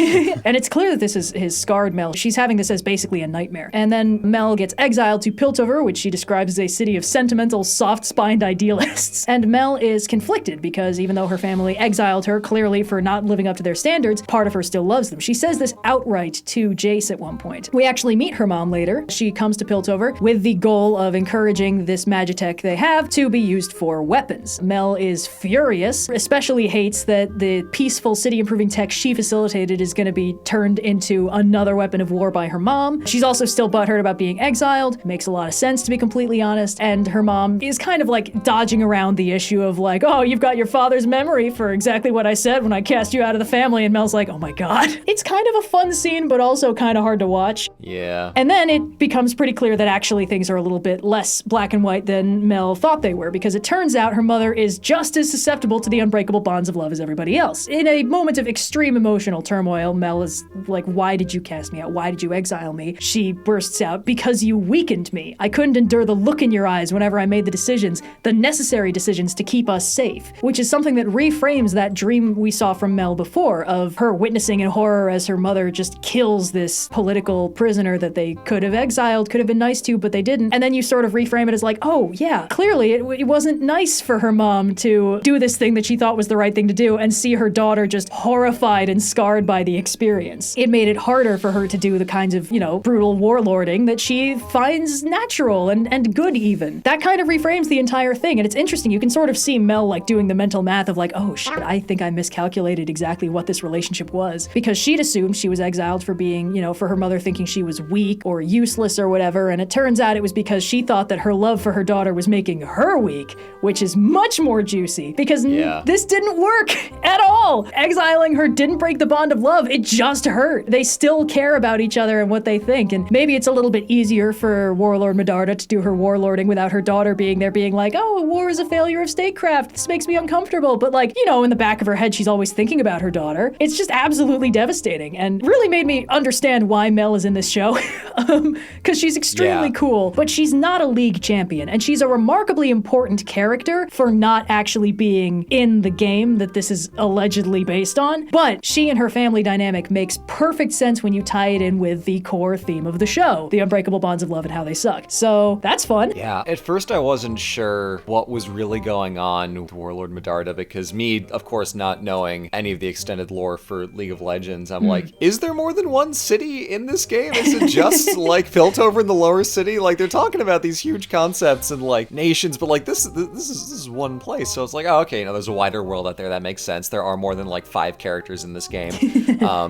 and it's clear that this is his scarred Mel. She's having this as basically a nightmare. And then Mel gets exiled to Piltover, which she describes as a city of sentimental, soft-spined idealists. And Mel is conflicted because even though her family exiled her clearly for not living up to their standards, part of her still loves them. She says this outright to Jace at one point. We actually meet her mom later. She comes to Piltover with the goal of encouraging this magitech they have to be used for weapons. Mel is furious, especially hates that the peaceful city-improving tech she facilitated is going to be turned into another weapon of war by her mom. She's also still butthurt about being exiled. Makes a lot of sense, to be completely honest. And her mom is kind of like dodging around the issue of like, oh, you've got your father's memory for exactly what I said when I cast you out of the family. And Mel's like, oh my god. It's kind of a fun scene, but also kind of hard to watch. Yeah. And then it becomes pretty clear that actually things are a little bit less black and white than Mel thought they were, because it turns out her mother is just as susceptible to the unbreakable bonds of love as everybody else. In a moment of extreme emotional turmoil, Mel is like, why did you cast me out? Why did you exile me? She bursts out, because you weakened me. I couldn't endure the look in your eyes whenever I made the necessary decisions to keep us safe, which is something that reframes that dream we saw from Mel before of her witnessing in horror as her mother just kills this political prisoner that they could have exiled, could have been nice to, but they didn't. And then you sort of reframe it as like, oh yeah, clearly it wasn't nice for her mom to do this thing that she thought was the right thing to do and see her daughter just horrified and scarred by the experience. It made it harder for her to do the kinds of, brutal warlording that she finds natural and good even. That kind of reframes the entire thing, and it's interesting. You can sort of see Mel like doing the mental math of like, oh shit, I think I miscalculated exactly what this relationship was, because she'd assumed she was exiled for being, for her mother thinking she was weak or useless or whatever, and it turns out it was because she thought that her love for her daughter was making her weak, which is much more juicy, because this didn't work at all. Exiling her didn't break the bond of love, it just hurt. They still care about each other and what they think, and maybe it's a little bit easier for Warlord Medarda to do her warlording without her daughter being there being like, oh, war is a failure of statecraft. This makes me uncomfortable. But like, you know, in the back of her head, she's always thinking about her daughter. It's just absolutely devastating and really made me understand why Mel is in this show. Because she's extremely cool, but she's not a league champion. And she's a remarkably important character for not actually being in the game that this is allegedly based on. But she and her family dynamic makes perfect sense when you tie it in with the core theme of the show, the unbreakable bonds of love and how they suck. So that's fun. Yeah, at first I wasn't sure what was really going on with Warlord Medarda, because me, of course, not knowing any of the extended lore for League of Legends, I'm like, is there more than one city in this game? Is it just like Piltover in the lower city? Like, they're talking about these huge concepts and like nations, but like this is one place. So it's like, oh, okay, there's a wider world out there. That makes sense. There are more than like 5 characters in this game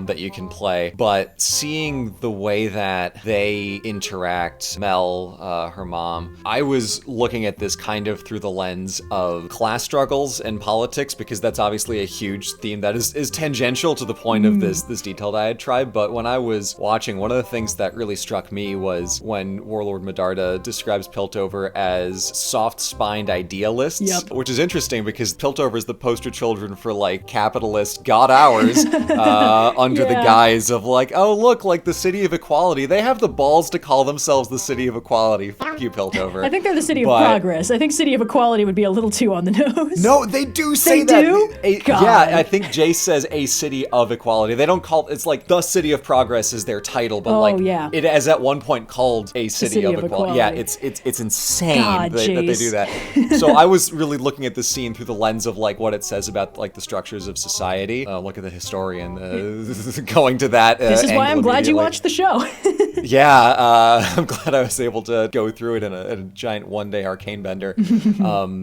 that you can play. But seeing the way that they interact, Mel, her mom, I was looking at this kind of through the lens of class struggles and politics, because that's obviously a huge theme that is tangential to the point of this detailed diatribe. But when I was watching, one of the things that really struck me was when Warlord Medarda describes Piltover as soft-spined idealists, which is interesting because Piltover is the poster children for like capitalist god hours under the guise of like, oh look, like the city of equality. They have the balls to call themselves the city of equality. Fuck you, Piltover. I think they're the city of progress. I think city of equality would be a little too on the nose. No, they do say they that. Do? Yeah, I think Jace says a city of equality. They don't call it's like the city of progress is their title, but it is at one point called a city of equality. Yeah, it's insane that they do that. So I was really looking at the scene through the lens of like what it says about like the structures of society. Look at the historian going to that. This is why I'm glad you watched the show. I'm glad I was able to go through it in a giant one-day Arcane bender.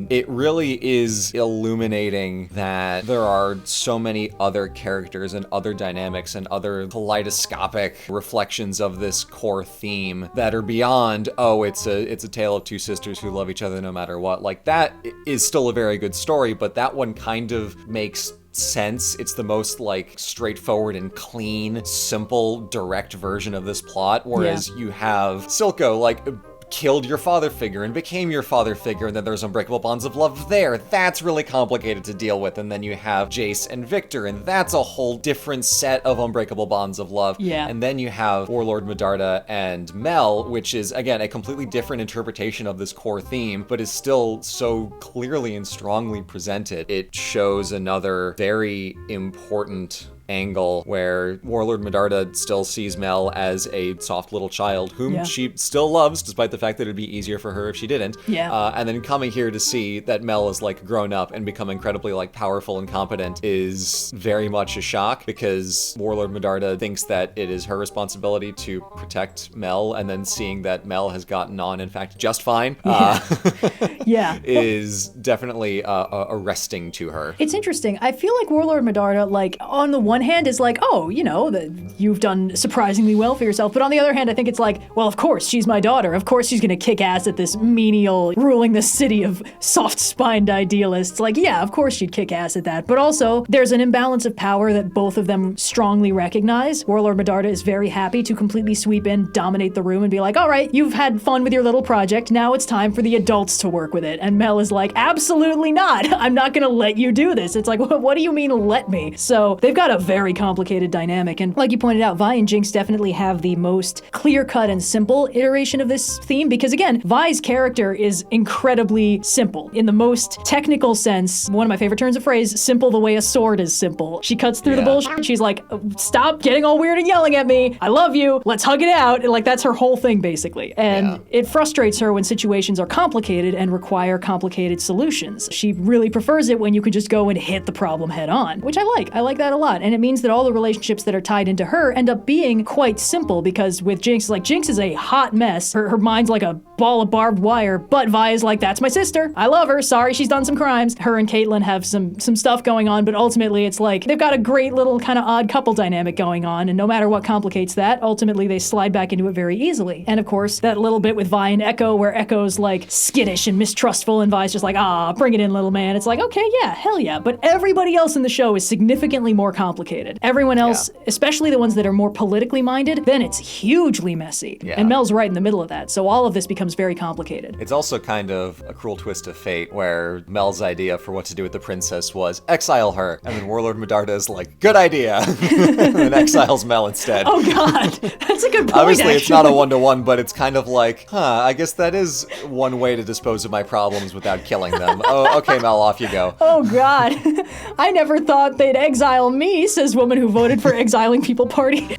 It really is illuminating that there are so many other characters and other dynamics and other kaleidoscopic reflections of this core theme that are beyond, oh, it's a tale of two sisters who love each other no matter what. Like, that is still a very good story, but that one kind of makes sense. It's the most like straightforward and clean, simple, direct version of this plot, whereas you have Silco like killed your father figure and became your father figure, and then there's Unbreakable Bonds of Love there. That's really complicated to deal with. And then you have Jace and Victor, and that's a whole different set of Unbreakable Bonds of Love. And then you have Warlord Medarda and Mel, which is, again, a completely different interpretation of this core theme, but is still so clearly and strongly presented. It shows another very important angle where Warlord Medarda still sees Mel as a soft little child whom she still loves, despite the fact that it'd be easier for her if she didn't. And then coming here to see that Mel is like grown up and become incredibly like powerful and competent is very much a shock, because Warlord Medarda thinks that it is her responsibility to protect Mel, and then seeing that Mel has gotten on, in fact, just fine is definitely arresting to her. It's interesting. I feel like Warlord Medarda, like, on the one hand is like, oh, you know, you've done surprisingly well for yourself. But on the other hand, I think it's like, well, of course, she's my daughter. Of course she's going to kick ass at this menial ruling the city of soft-spined idealists. Like, yeah, of course she'd kick ass at that. But also, there's an imbalance of power that both of them strongly recognize. Warlord Medarda is very happy to completely sweep in, dominate the room, and be like, all right, you've had fun with your little project. Now it's time for the adults to work with it. And Mel is like, absolutely not. I'm not going to let you do this. It's like, what do you mean let me? So they've got a very complicated dynamic. And like you pointed out, Vi and Jinx definitely have the most clear-cut and simple iteration of this theme, because again, Vi's character is incredibly simple. In the most technical sense, one of my favorite turns of phrase, simple the way a sword is simple. She cuts through the bullshit. She's like, stop getting all weird and yelling at me. I love you. Let's hug it out. And like, that's her whole thing, basically. And it frustrates her when situations are complicated and require complicated solutions. She really prefers it when you can just go and hit the problem head on, which I like. I like that a lot. And it means that all the relationships that are tied into her end up being quite simple, because with Jinx, like, Jinx is a hot mess. Her mind's like a ball of barbed wire, but Vi is like, that's my sister. I love her. Sorry she's done some crimes. Her and Caitlyn have some stuff going on, but ultimately it's like they've got a great little kind of odd couple dynamic going on, and no matter what complicates that, ultimately they slide back into it very easily. And of course, that little bit with Vi and Echo, where Echo's like skittish and mistrustful, and Vi's just like, bring it in, little man. It's like, okay, yeah, hell yeah. But everybody else in the show is significantly more complicated. complicated. Everyone else, especially the ones that are more politically minded, then it's hugely messy. Yeah. And Mel's right in the middle of that. So all of this becomes very complicated. It's also kind of a cruel twist of fate where Mel's idea for what to do with the princess was exile her. And then Warlord Medarda is like, good idea. And then exiles Mel instead. Oh God, that's a good point. Obviously, it's not a actually. one-to-one, but it's kind of like, I guess that is one way to dispose of my problems without killing them. Oh, okay, Mel, off you go. Oh God, I never thought they'd exile me, says woman who voted for exiling people party.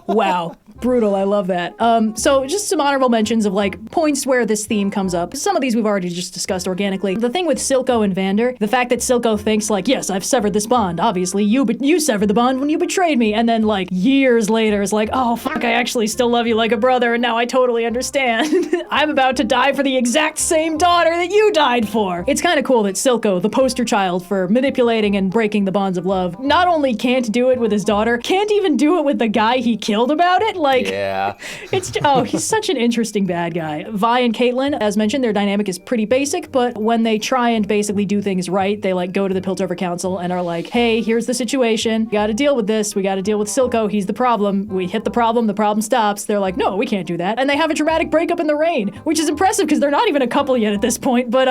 Wow. Brutal, I love that. So just some honorable mentions of like points where this theme comes up. Some of these we've already just discussed organically. The thing with Silco and Vander, the fact that Silco thinks like, yes, I've severed this bond. Obviously, you severed the bond when you betrayed me. And then like years later is like, oh fuck, I actually still love you like a brother and now I totally understand. I'm about to die for the exact same daughter that you died for. It's kind of cool that Silco, the poster child for manipulating and breaking the bonds of love, not only can't do it with his daughter, can't even do it with the guy he killed about it. Like, yeah. He's such an interesting bad guy. Vi and Caitlin, as mentioned, their dynamic is pretty basic, but when they try and basically do things right, they like go to the Piltover Council and are like, hey, here's the situation. We gotta deal with this. We gotta deal with Silco. He's the problem. We hit the problem stops. They're like, no, we can't do that. And they have a dramatic breakup in the rain, which is impressive because they're not even a couple yet at this point, but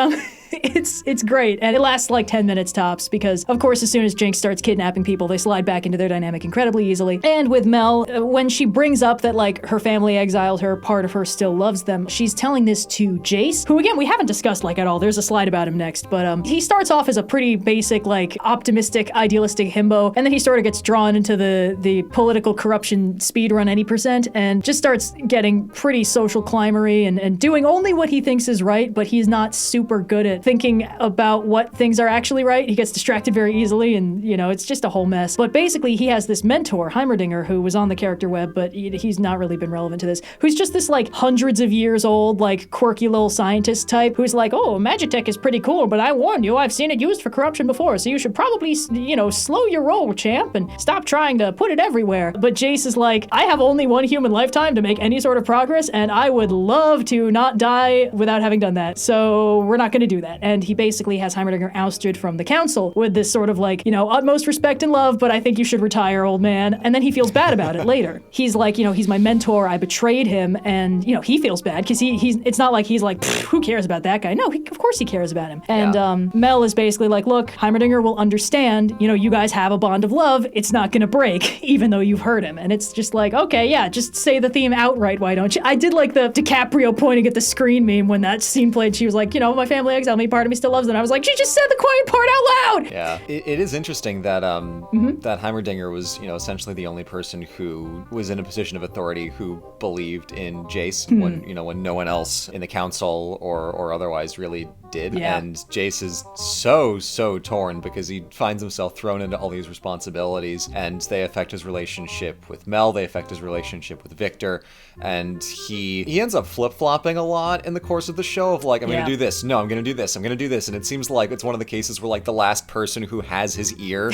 it's great. And it lasts like 10 minutes tops because, of course, as soon as Jinx starts kidnapping people, they slide back into their dynamic incredibly easily. And with Mel, when she brings up that like her family exiled her, part of her still loves them, she's telling this to Jace, who again, we haven't discussed like at all. There's a slide about him next, but he starts off as a pretty basic, like optimistic, idealistic himbo, and then he sort of gets drawn into the political corruption speedrun any percent and just starts getting pretty social climbery and doing only what he thinks is right, but he's not super good at thinking about what things are actually right. He gets distracted very easily and, it's just a whole mess. But basically, he has this mentor, Heimerdinger, who was on the character web, but he's not really been relevant to this, who's just this like hundreds of years old, like quirky little scientist type who's like, oh, Magitech is pretty cool, but I warned you, I've seen it used for corruption before, so you should probably, slow your roll, champ, and stop trying to put it everywhere. But Jace is like, I have only one human lifetime to make any sort of progress, and I would love to not die without having done that, so we're not going to do that. And he basically has Heimerdinger ousted from the council with this sort of like, utmost respect and love, but I think you should retire, old man. And then he feels bad about it later. He's like, he's my mentor, I betrayed him, and, he feels bad because it's not like he's like, who cares about that guy? No, of course he cares about him. And Mel is basically like, look, Heimerdinger will understand, you guys have a bond of love, it's not gonna break, even though you've hurt him. And it's just like, okay, yeah, just say the theme outright, why don't you? I did like the DiCaprio pointing at the screen meme when that scene played. She was like, my family exiled me, part of me still loves them. I was like, she just said the quiet part out loud! Yeah, it is interesting that that Heimerdinger was, essentially the only person who was in a position of authority who believed in Jace when no one else in the council or otherwise really did. Yeah. And Jace is so torn because he finds himself thrown into all these responsibilities, and they affect his relationship with Mel, they affect his relationship with Victor, and he ends up flip-flopping a lot in the course of the show of like, I'm gonna do this, no, I'm gonna do this, I'm gonna do this, and it seems like it's one of the cases where like the last person who has his ear,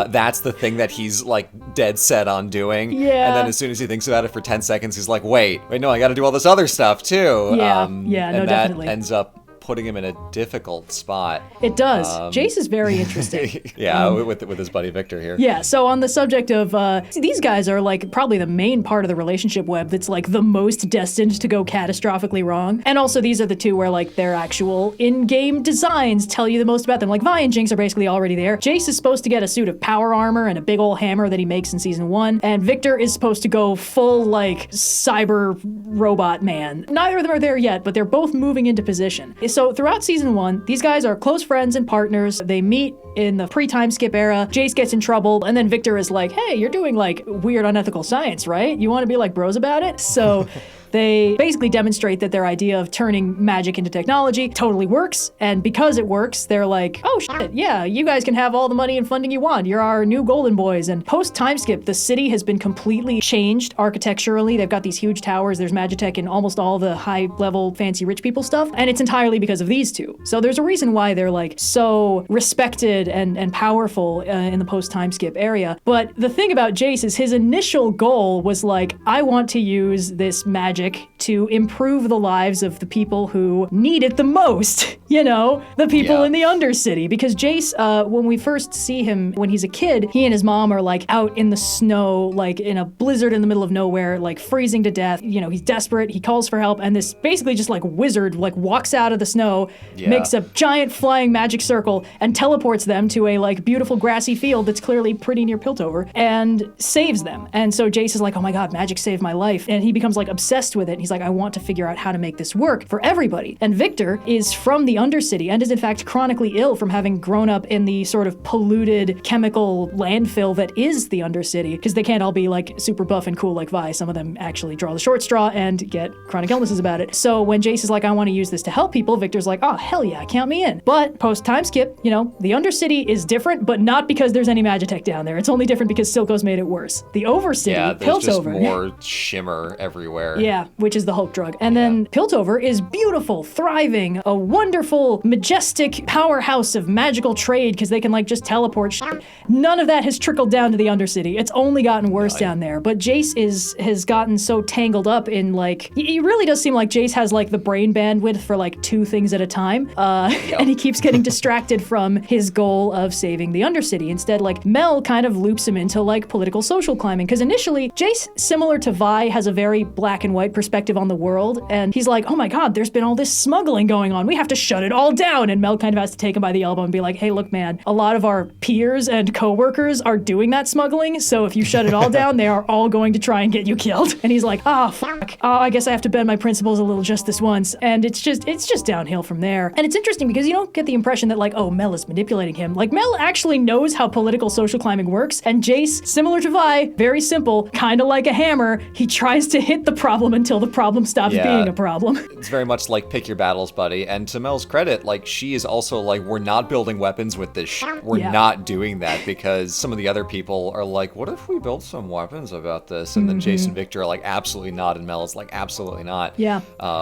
that's the thing that he's like dead set on doing. Yeah. And then as soon as he thinks about it for 10 seconds, he's like, wait, no, I gotta do all this other stuff too. Yeah, and no, that definitely. ends up putting him in a difficult spot. It does. Jace is very interesting. Yeah, with his buddy Victor here. Yeah, so on the subject of, these guys are like probably the main part of the relationship web that's like the most destined to go catastrophically wrong. And also these are the two where like their actual in-game designs tell you the most about them. Like Vi and Jinx are basically already there. Jace is supposed to get a suit of power armor and a big old hammer that he makes in season 1. And Victor is supposed to go full like cyber robot man. Neither of them are there yet, but they're both moving into position. So throughout season 1, these guys are close friends and partners. They meet in the pre-time skip era. Jace gets in trouble, and then Victor is like, hey, you're doing like weird unethical science, right? You want to be like bros about it? So they basically demonstrate that their idea of turning magic into technology totally works, and because it works, they're like, oh shit, yeah, you guys can have all the money and funding you want. You're our new golden boys. And post-time skip, the city has been completely changed architecturally. They've got these huge towers. There's Magitech and almost all the high-level fancy rich people stuff, and it's entirely because of these two. So there's a reason why they're like so respected and powerful in the post-time skip area. But the thing about Jace is his initial goal was like, I want to use this magic to improve the lives of the people who need it the most, the people in the Undercity. Because Jace, when we first see him when he's a kid, he and his mom are like out in the snow, like in a blizzard in the middle of nowhere, like freezing to death. He's desperate, he calls for help, and this basically just like wizard like walks out of the snow, makes a giant flying magic circle, and teleports them to a like beautiful grassy field that's clearly pretty near Piltover, and saves them. And so Jace is like, oh my god, magic saved my life. And he becomes like obsessed with it. And he's like, I want to figure out how to make this work for everybody. And Victor is from the Undercity and is in fact chronically ill from having grown up in the sort of polluted chemical landfill that is the Undercity, because they can't all be like super buff and cool like Vi. Some of them actually draw the short straw and get chronic illnesses about it. So when Jace is like, I want to use this to help people, Victor's like, oh hell yeah, count me in. But post time skip, the Undercity is different, but not because there's any Magitech down there. It's only different because Silco's made it worse. The Overcity, there's just Piltover, more shimmer everywhere. Yeah, which is the Hulk drug. And then Piltover is beautiful, thriving, a wonderful, majestic powerhouse of magical trade because they can like just teleport shit. None of that has trickled down to the Undercity. It's only gotten worse down there. But Jace has gotten so tangled up in like, it really does seem like Jace has like the brain bandwidth for like 2 things at a time. And he keeps getting distracted from his goal of saving the Undercity. Instead, like Mel kind of loops him into like political social climbing. Because initially, Jace, similar to Vi, has a very black and white perspective on the world. And he's like, oh my god, there's been all this smuggling going on. We have to shut it all down. And Mel kind of has to take him by the elbow and be like, hey, look, man, a lot of our peers and coworkers are doing that smuggling. So if you shut it all down, they are all going to try and get you killed. And he's like, fuck. I guess I have to bend my principles a little just this once. And it's just downhill from there. And it's interesting because you don't get the impression that like, oh, Mel is manipulating him. Like Mel actually knows how political social climbing works. And Jace, similar to Vi, very simple, kind of like a hammer, he tries to hit the problem until the problem stops being a problem. It's very much like pick your battles, buddy. And to Mel's credit, like she is also like, we're not building weapons with this shit. We're not doing that because some of the other people are like, what if we build some weapons about this? And then Jace and Victor are like, absolutely not. And Mel is like, absolutely not. Yeah.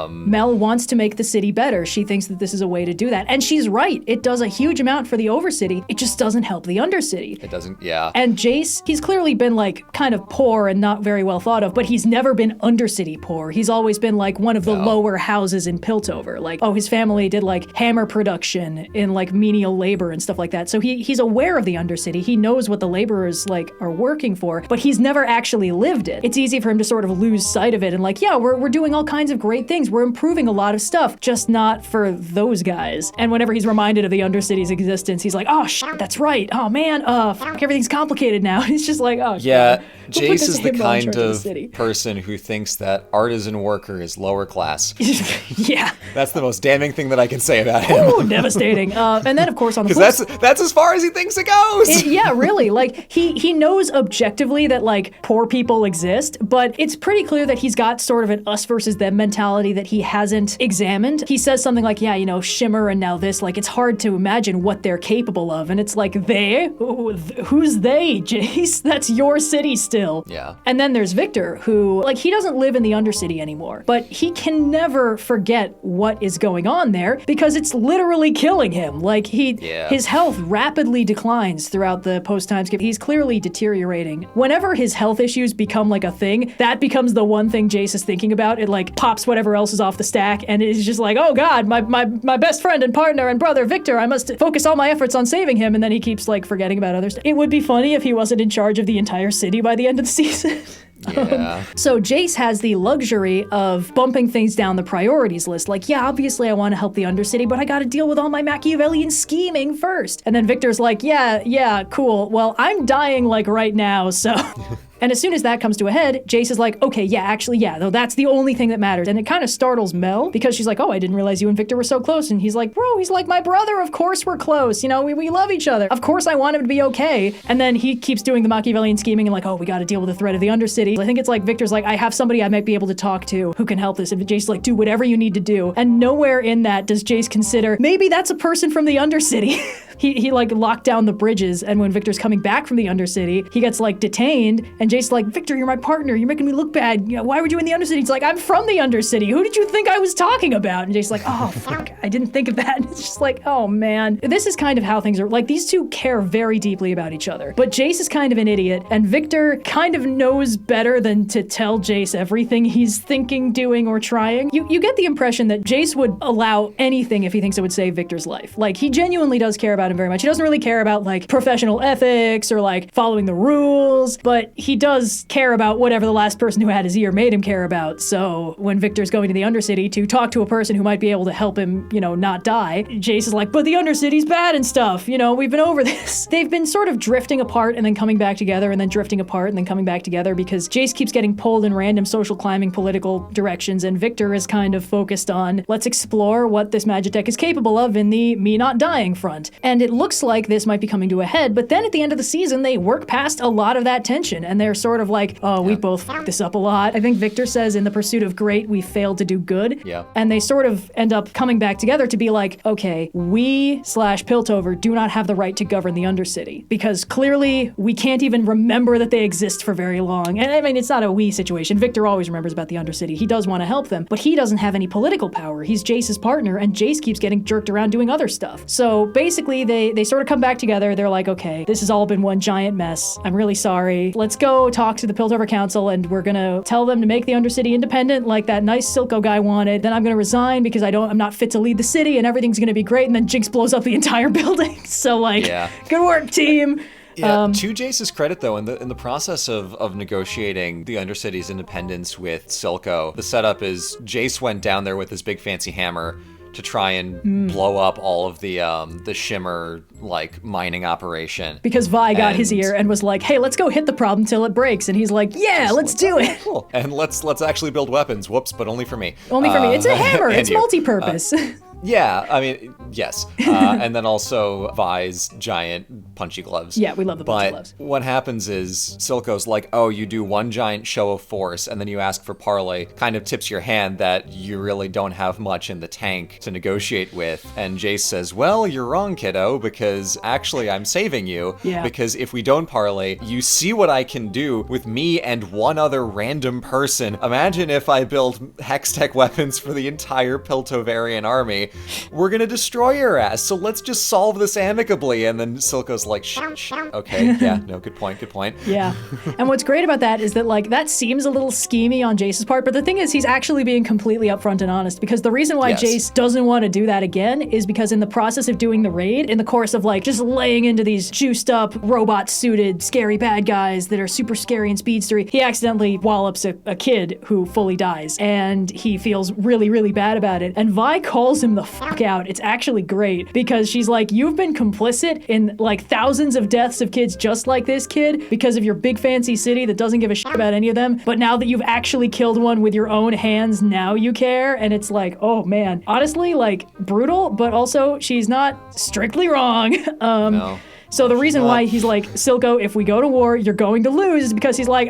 Mel wants to make the city better. She thinks that this is a way to do that. And she's right. It does a huge amount for the Overcity. It just doesn't help the Undercity. It doesn't, And Jace, he's clearly been like kind of poor and not very well thought of, but he's never been Undercity poor. He's always been like one of the lower houses in Piltover. Like, his family did like hammer production in like menial labor and stuff like that. So he's aware of the Undercity. He knows what the laborers like are working for, but he's never actually lived it. It's easy for him to sort of lose sight of it and like, we're doing all kinds of great things. We're improving a lot of stuff, just not for those guys. And whenever he's reminded of the Undercity's existence, he's like, oh shit, that's right. Oh man, everything's complicated now. It's just like, oh yeah. Jace is the kind of person who thinks that artisan worker is lower class. Yeah. That's the most damning thing that I can say about him. Oh, devastating. And then, of course, on the because that's as far as he thinks it goes. Yeah, really. Like, he knows objectively that, like, poor people exist, but it's pretty clear that he's got sort of an us versus them mentality that he hasn't examined. He says something like, Shimmer and now this, like, it's hard to imagine what they're capable of. And it's like, they? Who's they, Jace? That's your city still. Yeah. And then there's Victor, who, like, he doesn't live in the Undercity anymore, but he can never forget what is going on there because it's literally killing him. Like, his health rapidly declines throughout the post-time skip. He's clearly deteriorating. Whenever his health issues become, like, a thing, that becomes the one thing Jace is thinking about. It, like, pops whatever else is off the stack, and it's just like, oh god, my best friend and partner and brother, Victor, I must focus all my efforts on saving him, and then he keeps, like, forgetting about other stuff. It would be funny if he wasn't in charge of the entire city by the end of the season. Yeah. So Jace has the luxury of bumping things down the priorities list. Like, obviously I want to help the Undercity, but I got to deal with all my Machiavellian scheming first. And then Victor's like, yeah, cool. Well, I'm dying like right now, so... And as soon as that comes to a head, Jace is like, okay, though that's the only thing that matters. And it kind of startles Mel because she's like, oh, I didn't realize you and Victor were so close. And he's like, bro, he's like my brother. Of course we're close. We love each other. Of course I want him to be okay. And then he keeps doing the Machiavellian scheming and like, oh, we got to deal with the threat of the Undercity. I think it's like Victor's like, I have somebody I might be able to talk to who can help this. And Jace's like, do whatever you need to do. And nowhere in that does Jace consider, maybe that's a person from the Undercity. he like locked down the bridges, and when Victor's coming back from the Undercity, he gets like detained, and Jace's like, Victor, you're my partner, you're making me look bad, why were you in the Undercity? He's like, I'm from the Undercity, who did you think I was talking about? And Jace's like, oh fuck, I didn't think of that. And it's just like, oh man. This is kind of how things are, like these two care very deeply about each other, but Jace is kind of an idiot, and Victor kind of knows better than to tell Jace everything he's thinking, doing, or trying. You get the impression that Jace would allow anything if he thinks it would save Victor's life. Like, he genuinely does care about him very much. He doesn't really care about like professional ethics or like following the rules, but he does care about whatever the last person who had his ear made him care about. So when Victor's going to the Undercity to talk to a person who might be able to help him, not die, Jace is like, but the Undercity's bad and stuff, we've been over this. They've been sort of drifting apart and then coming back together and then drifting apart and then coming back together because Jace keeps getting pulled in random social climbing political directions, and Victor is kind of focused on, let's explore what this Magitech is capable of in the me not dying front. And it looks like this might be coming to a head, but then at the end of the season, they work past a lot of that tension, and they're sort of like, oh, we both fucked this up a lot. I think Victor says, in the pursuit of great, we failed to do good. Yeah. And they sort of end up coming back together to be like, okay, we/Piltover do not have the right to govern the Undercity, because clearly we can't even remember that they exist for very long. And I mean, it's not a we situation. Victor always remembers about the Undercity. He does want to help them, but he doesn't have any political power. He's Jace's partner, and Jace keeps getting jerked around doing other stuff. So basically, they sort of come back together. They're like, okay, this has all been one giant mess. I'm really sorry. Let's go talk to the Piltover Council, and we're gonna tell them to make the Undercity independent like that nice Silco guy wanted. Then I'm gonna resign because I'm not fit to lead the city, and everything's gonna be great. And then Jinx blows up the entire building. So like, good work, team. Yeah, to Jace's credit, though, in the process of negotiating the Undercity's independence with Silco, the setup is Jace went down there with his big fancy hammer to try and blow up all of the Shimmer like mining operation. Because Vi got his ear and was like, hey, let's go hit the problem till it breaks. And he's like, yeah, let's do it. Cool. And let's actually build weapons. Whoops, but only for me. Only for me. It's a hammer. It's multi-purpose. Yeah, I mean, yes. And then also Vi's giant punchy gloves. Yeah, we love the punchy gloves. But what happens is Silco's like, oh, you do one giant show of force, and then you ask for parley, kind of tips your hand that you really don't have much in the tank to negotiate with. And Jace says, well, you're wrong, kiddo, because actually I'm saving you. Yeah. Because if we don't parley, you see what I can do with me and one other random person. Imagine if I build Hextech weapons for the entire Piltovarian army. We're gonna destroy your ass, so let's just solve this amicably. And then Silco's like, shh, okay, yeah, no, good point. Yeah. And what's great about that is that, like, that seems a little schemy on Jace's part, but the thing is, he's actually being completely upfront and honest, because the reason why Jace doesn't want to do that again is because in the process of doing the raid, in the course of, like, just laying into these juiced up, robot-suited, scary bad guys that are super scary and speedstery, he accidentally wallops a kid who fully dies, and he feels really, really bad about it. And Vi calls him the fuck out. It's actually great, because she's like, you've been complicit in like thousands of deaths of kids just like this kid because of your big fancy city that doesn't give a shit about any of them, but now that you've actually killed one with your own hands, now you care. And it's like, oh man, honestly, like, brutal, but also she's not strictly wrong. No. So the reason why he's like, Silco, if we go to war, you're going to lose, is because he's like,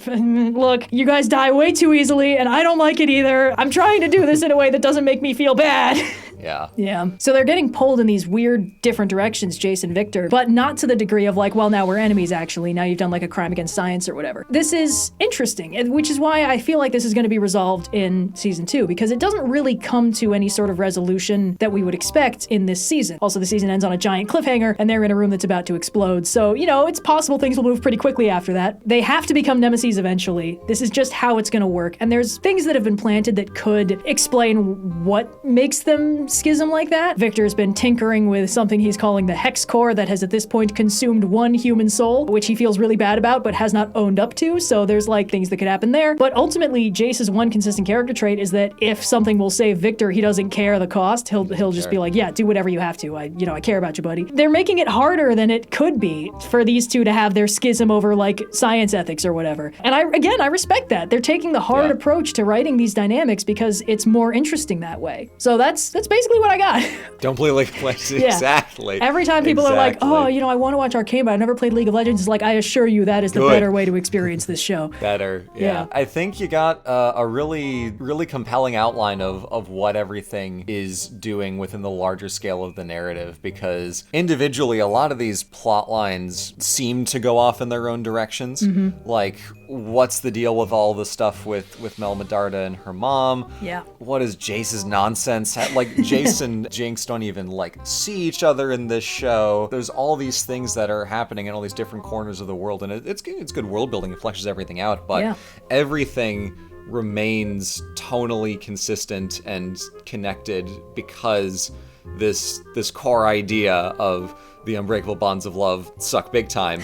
look, you guys die way too easily, and I don't like it either. I'm trying to do this in a way that doesn't make me feel bad. Yeah. Yeah. So they're getting pulled in these weird, different directions, Jace and Victor, but not to the degree of like, well, now we're enemies, actually. Now you've done like a crime against science or whatever. This is interesting, which is why I feel like this is going to be resolved in season 2, because it doesn't really come to any sort of resolution that we would expect in this season. Also, the season ends on a giant cliffhanger, and they're in a room that's about to explode. So, it's possible things will move pretty quickly after that. They have to become nemesis eventually. This is just how it's going to work. And there's things that have been planted that could explain what makes them schism like that. Victor's been tinkering with something he's calling the Hex Core that has at this point consumed one human soul, which he feels really bad about but has not owned up to. So there's like things that could happen there. But ultimately, Jace's one consistent character trait is that if something will save Victor, he doesn't care the cost. He'll just be like, yeah, do whatever you have to. I care about you, buddy. They're making it harder than it could be for these two to have their schism over like science ethics or whatever. And I respect that. They're taking the hard approach to writing these dynamics because it's more interesting that way. So that's basically basically what I got. Don't play League of Legends. Yeah. Exactly. Every time people are like, oh, I want to watch Arcane, but I never played League of Legends, it's like, I assure you that is the better way to experience this show. Better, yeah. I think you got a really, really compelling outline of what everything is doing within the larger scale of the narrative, because individually, a lot of these plot lines seem to go off in their own directions. Like, what's the deal with all the stuff with Mel Medarda and her mom? Yeah. What is Jace's nonsense? Like, Jace and Jinx don't even, like, see each other in this show. There's all these things that are happening in all these different corners of the world, and it's good world building. It fleshes everything out, but everything remains tonally consistent and connected because this core idea of the unbreakable bonds of love suck big time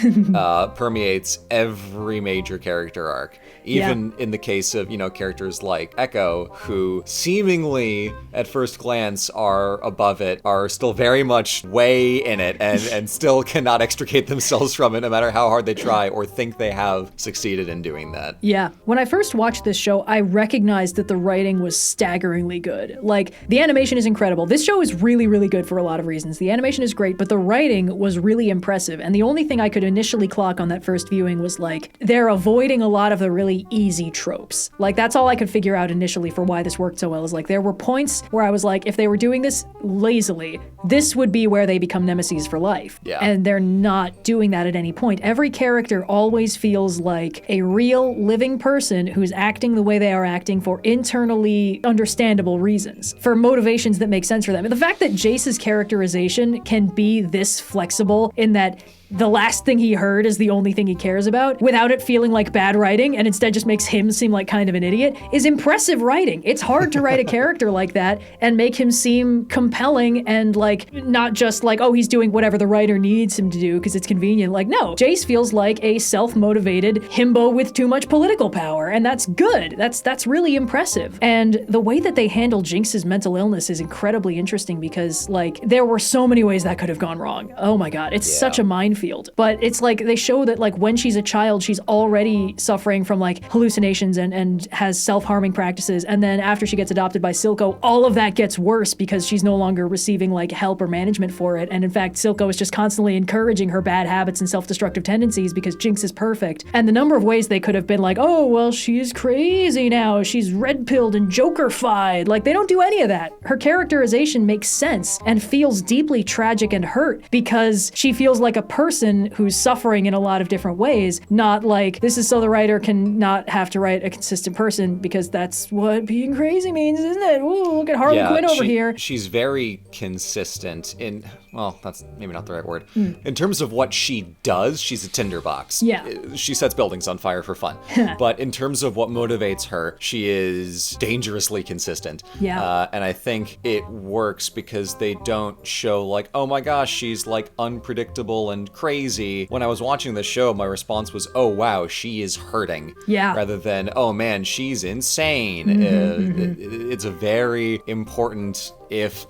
permeates every major character arc. Even in the case of, characters like Echo, who seemingly at first glance are above it, are still very much way in it and still cannot extricate themselves from it no matter how hard they try or think they have succeeded in doing that. Yeah. When I first watched this show, I recognized that the writing was staggeringly good. Like, the animation is incredible. This show is really, really good for a lot of reasons. The animation is great, but the writing was really impressive. And the only thing I could initially clock on that first viewing was like, they're avoiding a lot of the really easy tropes. Like, that's all I could figure out initially for why this worked so well, is like, there were points where I was like, if they were doing this lazily, this would be where they become nemeses for life. Yeah. And they're not doing that at any point. Every character always feels like a real living person who's acting the way they are acting for internally understandable reasons, for motivations that make sense for them. And the fact that Jace's characterization can be this flexible in that the last thing he heard is the only thing he cares about, without it feeling like bad writing and instead just makes him seem like kind of an idiot, is impressive writing. It's hard to write a character like that and make him seem compelling and like not just like, oh, he's doing whatever the writer needs him to do because it's convenient. Like, no, Jace feels like a self-motivated himbo with too much political power, and that's good. That's really impressive. And the way that they handle Jinx's mental illness is incredibly interesting because like there were so many ways that could have gone wrong. Oh my god, it's such a minefield. But it's like they show that like when she's a child, she's already suffering from like hallucinations and has self-harming practices. And then after she gets adopted by Silco, all of that gets worse because she's no longer receiving like help or management for it. And in fact, Silco is just constantly encouraging her bad habits and self-destructive tendencies because Jinx is perfect. And the number of ways they could have been like, oh, well, she's crazy now. She's red-pilled and Joker-fied. Like, they don't do any of that. Her characterization makes sense and feels deeply tragic and hurt because she feels like a person who's suffering in a lot of different ways, not like, this is so the writer can not have to write a consistent person because that's what being crazy means, isn't it? Ooh, look at Harley Quinn over here. She's very consistent in, well, that's maybe not the right word. In terms of what she does, she's a tinderbox. Yeah. She sets buildings on fire for fun. But in terms of what motivates her, she is dangerously consistent. Yeah. And I think it works because they don't show like, oh my gosh, she's like unpredictable and crazy. When I was watching the show, my response was, oh wow, she is hurting. Yeah. Rather than, oh man, she's insane. It's a very important, if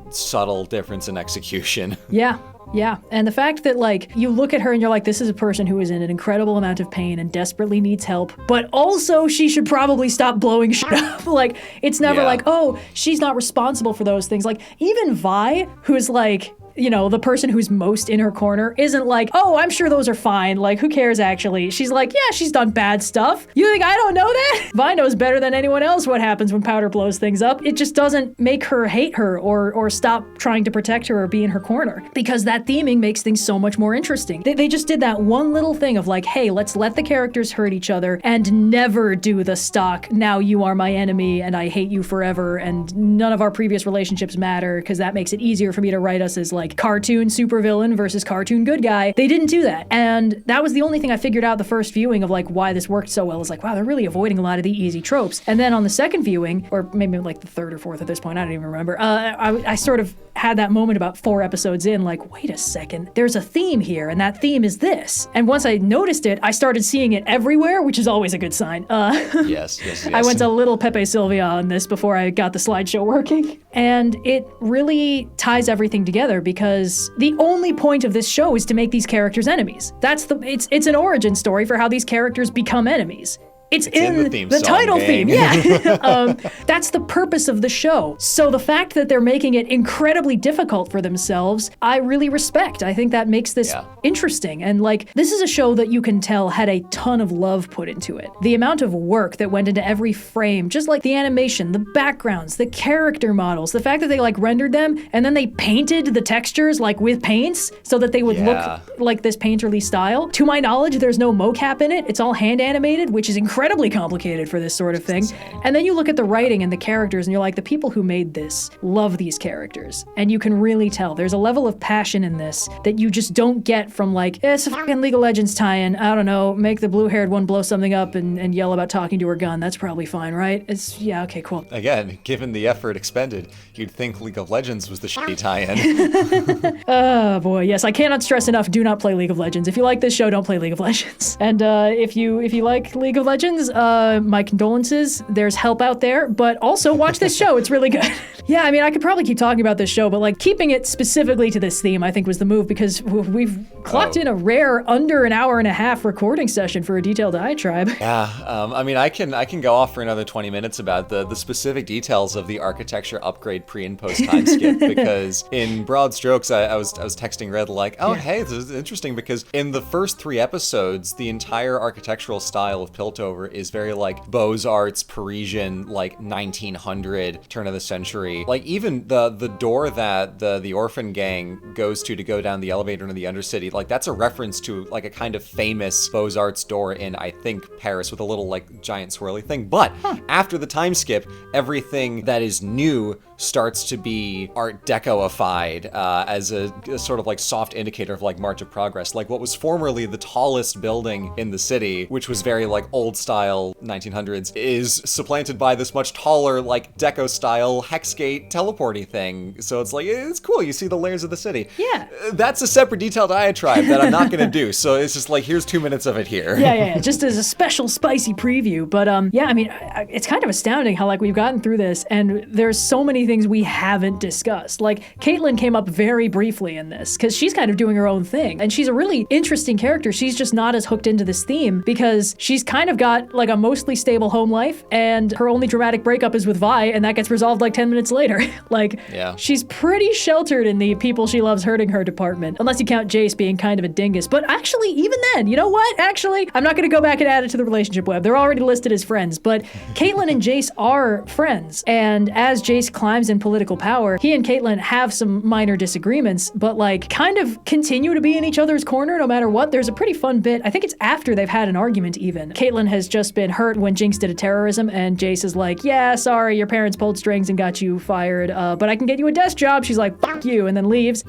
subtle, difference in execution. Yeah. Yeah, and the fact that, like, you look at her and you're like, this is a person who is in an incredible amount of pain and desperately needs help, but also she should probably stop blowing shit up. Like, it's never like, oh, she's not responsible for those things. Like, even Vi, who's like, you know, the person who's most in her corner, isn't like, oh, I'm sure those are fine. Like, who cares, actually? She's like, yeah, she's done bad stuff. You think I don't know that? Vi knows better than anyone else what happens when Powder blows things up. It just doesn't make her hate her or stop trying to protect her or be in her corner, because that theming makes things so much more interesting. They just did that one little thing of like, hey, let's let the characters hurt each other and never do the stock, now you are my enemy and I hate you forever and none of our previous relationships matter, because that makes it easier for me to write us as like cartoon supervillain versus cartoon good guy. They didn't do that. And that was the only thing I figured out the first viewing of like why this worked so well, is like, wow, they're really avoiding a lot of the easy tropes. And then on the second viewing, or maybe like the third or fourth at this point, I don't even remember, I sort of had that moment about 4 episodes in, like, wait a second, there's a theme here, and that theme is this. And once I noticed it, I started seeing it everywhere, which is always a good sign. Yes. I went to little Pepe Sylvia on this before I got the slideshow working. And it really ties everything together, because the only point of this show is to make these characters enemies. It's an origin story for how these characters become enemies. It's in the theme song, title gang. theme, yeah. That's the purpose of the show. So the fact that they're making it incredibly difficult for themselves, I really respect. I think that makes this interesting. And like, this is a show that you can tell had a ton of love put into it. The amount of work that went into every frame, just like the animation, the backgrounds, the character models, the fact that they like rendered them and then they painted the textures like with paints so that they would look like this painterly style. To my knowledge, there's no mocap in it. It's all hand animated, which is incredibly complicated for this sort of thing. And then you look at the writing and the characters and you're like, the people who made this love these characters. And you can really tell there's a level of passion in this that you just don't get from like, it's a fucking League of Legends tie-in. I don't know, make the blue-haired one blow something up and yell about talking to her gun. That's probably fine, right? It's, yeah, okay, cool. Again, given the effort expended, you'd think League of Legends was the shitty tie-in. Oh boy, yes, I cannot stress enough, do not play League of Legends. If you like this show, don't play League of Legends. And if you like League of Legends, my condolences. There's help out there, but also watch this show. It's really good. Yeah, I mean, I could probably keep talking about this show, but like keeping it specifically to this theme, I think was the move because we've clocked in a rare under an hour and a half recording session for a detailed Diatribe. Yeah, I mean, I can go off for another 20 minutes about the specific details of the architecture upgrade pre and post time skip because in broad strokes, I was texting Red like, oh, hey, this is interesting because in the first 3 episodes, the entire architectural style of Piltover is very like Beaux-Arts, Parisian, like 1900, turn of the century. Like even the door that the orphan gang goes to go down the elevator into the Undercity, like that's a reference to like a kind of famous Beaux-Arts door in, I think, Paris with a little like giant swirly thing. But after the time skip, everything that is new starts to be Art Deco-ified as a sort of like soft indicator of like march of progress. Like what was formerly the tallest building in the city, which was very like old style 1900s, is supplanted by this much taller like Deco style hexgate teleporty thing. So it's like, it's cool. You see the layers of the city. Yeah. That's a separate detailed diatribe that I'm not going to do. So it's just like, here's 2 minutes of it here. Yeah. Just as a special spicy preview. But yeah, I mean, it's kind of astounding how like we've gotten through this and there's so many things we haven't discussed. Like Caitlyn came up very briefly in this because she's kind of doing her own thing and she's a really interesting character. She's just not as hooked into this theme because she's kind of got like a mostly stable home life and her only dramatic breakup is with Vi and that gets resolved like 10 minutes later. Like she's pretty sheltered in the people she loves hurting her department, unless you count Jace being kind of a dingus. But actually, even then, you know what? Actually, I'm not going to go back and add it to the relationship web. They're already listed as friends, but Caitlyn and Jace are friends. And as Jace climbs in political power, he and Caitlyn have some minor disagreements, but like kind of continue to be in each other's corner no matter what. There's a pretty fun bit. I think it's after they've had an argument even. Caitlyn has just been hurt when Jinx did a terrorism and Jace is like, yeah, sorry, your parents pulled strings and got you fired, but I can get you a desk job. She's like, fuck you, and then leaves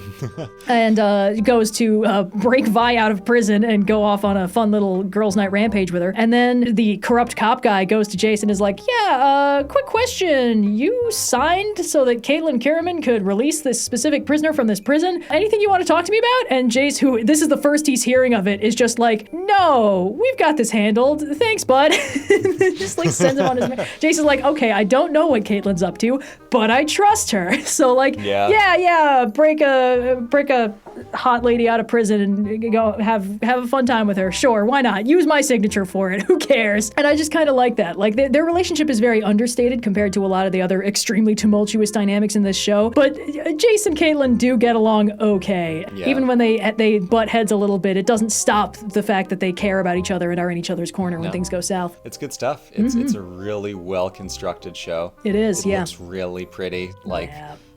and goes to break Vi out of prison and go off on a fun little girls' night rampage with her. And then the corrupt cop guy goes to Jace and is like, yeah, quick question. You signed so that Caitlyn Kierman could release this specific prisoner from this prison? Anything you want to talk to me about? And Jace, who this is the first he's hearing of it, is just like, no, we've got this handled. Thanks, bud. Just like sends him on his Jace is like, okay, I don't know what Caitlyn's up to, but I trust her. So like, yeah, break a hot lady out of prison and go have a fun time with her. Sure, why not? Use my signature for it. Who cares? And I just kind of like that. Like their relationship is very understated compared to a lot of the other extremely tumultuous dynamics in this show. But Jace and Caitlyn do get along okay. Yeah. Even when they butt heads a little bit, it doesn't stop the fact that they care about each other and are in each other's corner when things go south. It's good stuff. It's a really well constructed show. It is. It looks really pretty. Like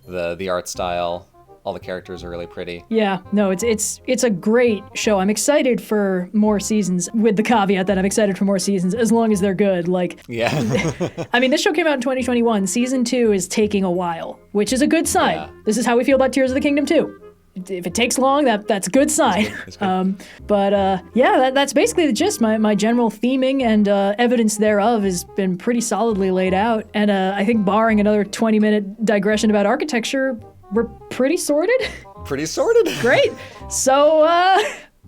the art style. All the characters are really pretty. Yeah, no, it's a great show. I'm excited for more seasons, with the caveat that I'm excited for more seasons as long as they're good. Like, I mean, this show came out in 2021. Season 2 is taking a while, which is a good sign. Yeah. This is how we feel about Tears of the Kingdom 2. If it takes long, that's a good sign. That's good. That's basically the gist. My general theming and evidence thereof has been pretty solidly laid out. And I think barring another 20-minute digression about architecture, we're pretty sorted. Pretty sorted. Great. So,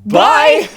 bye.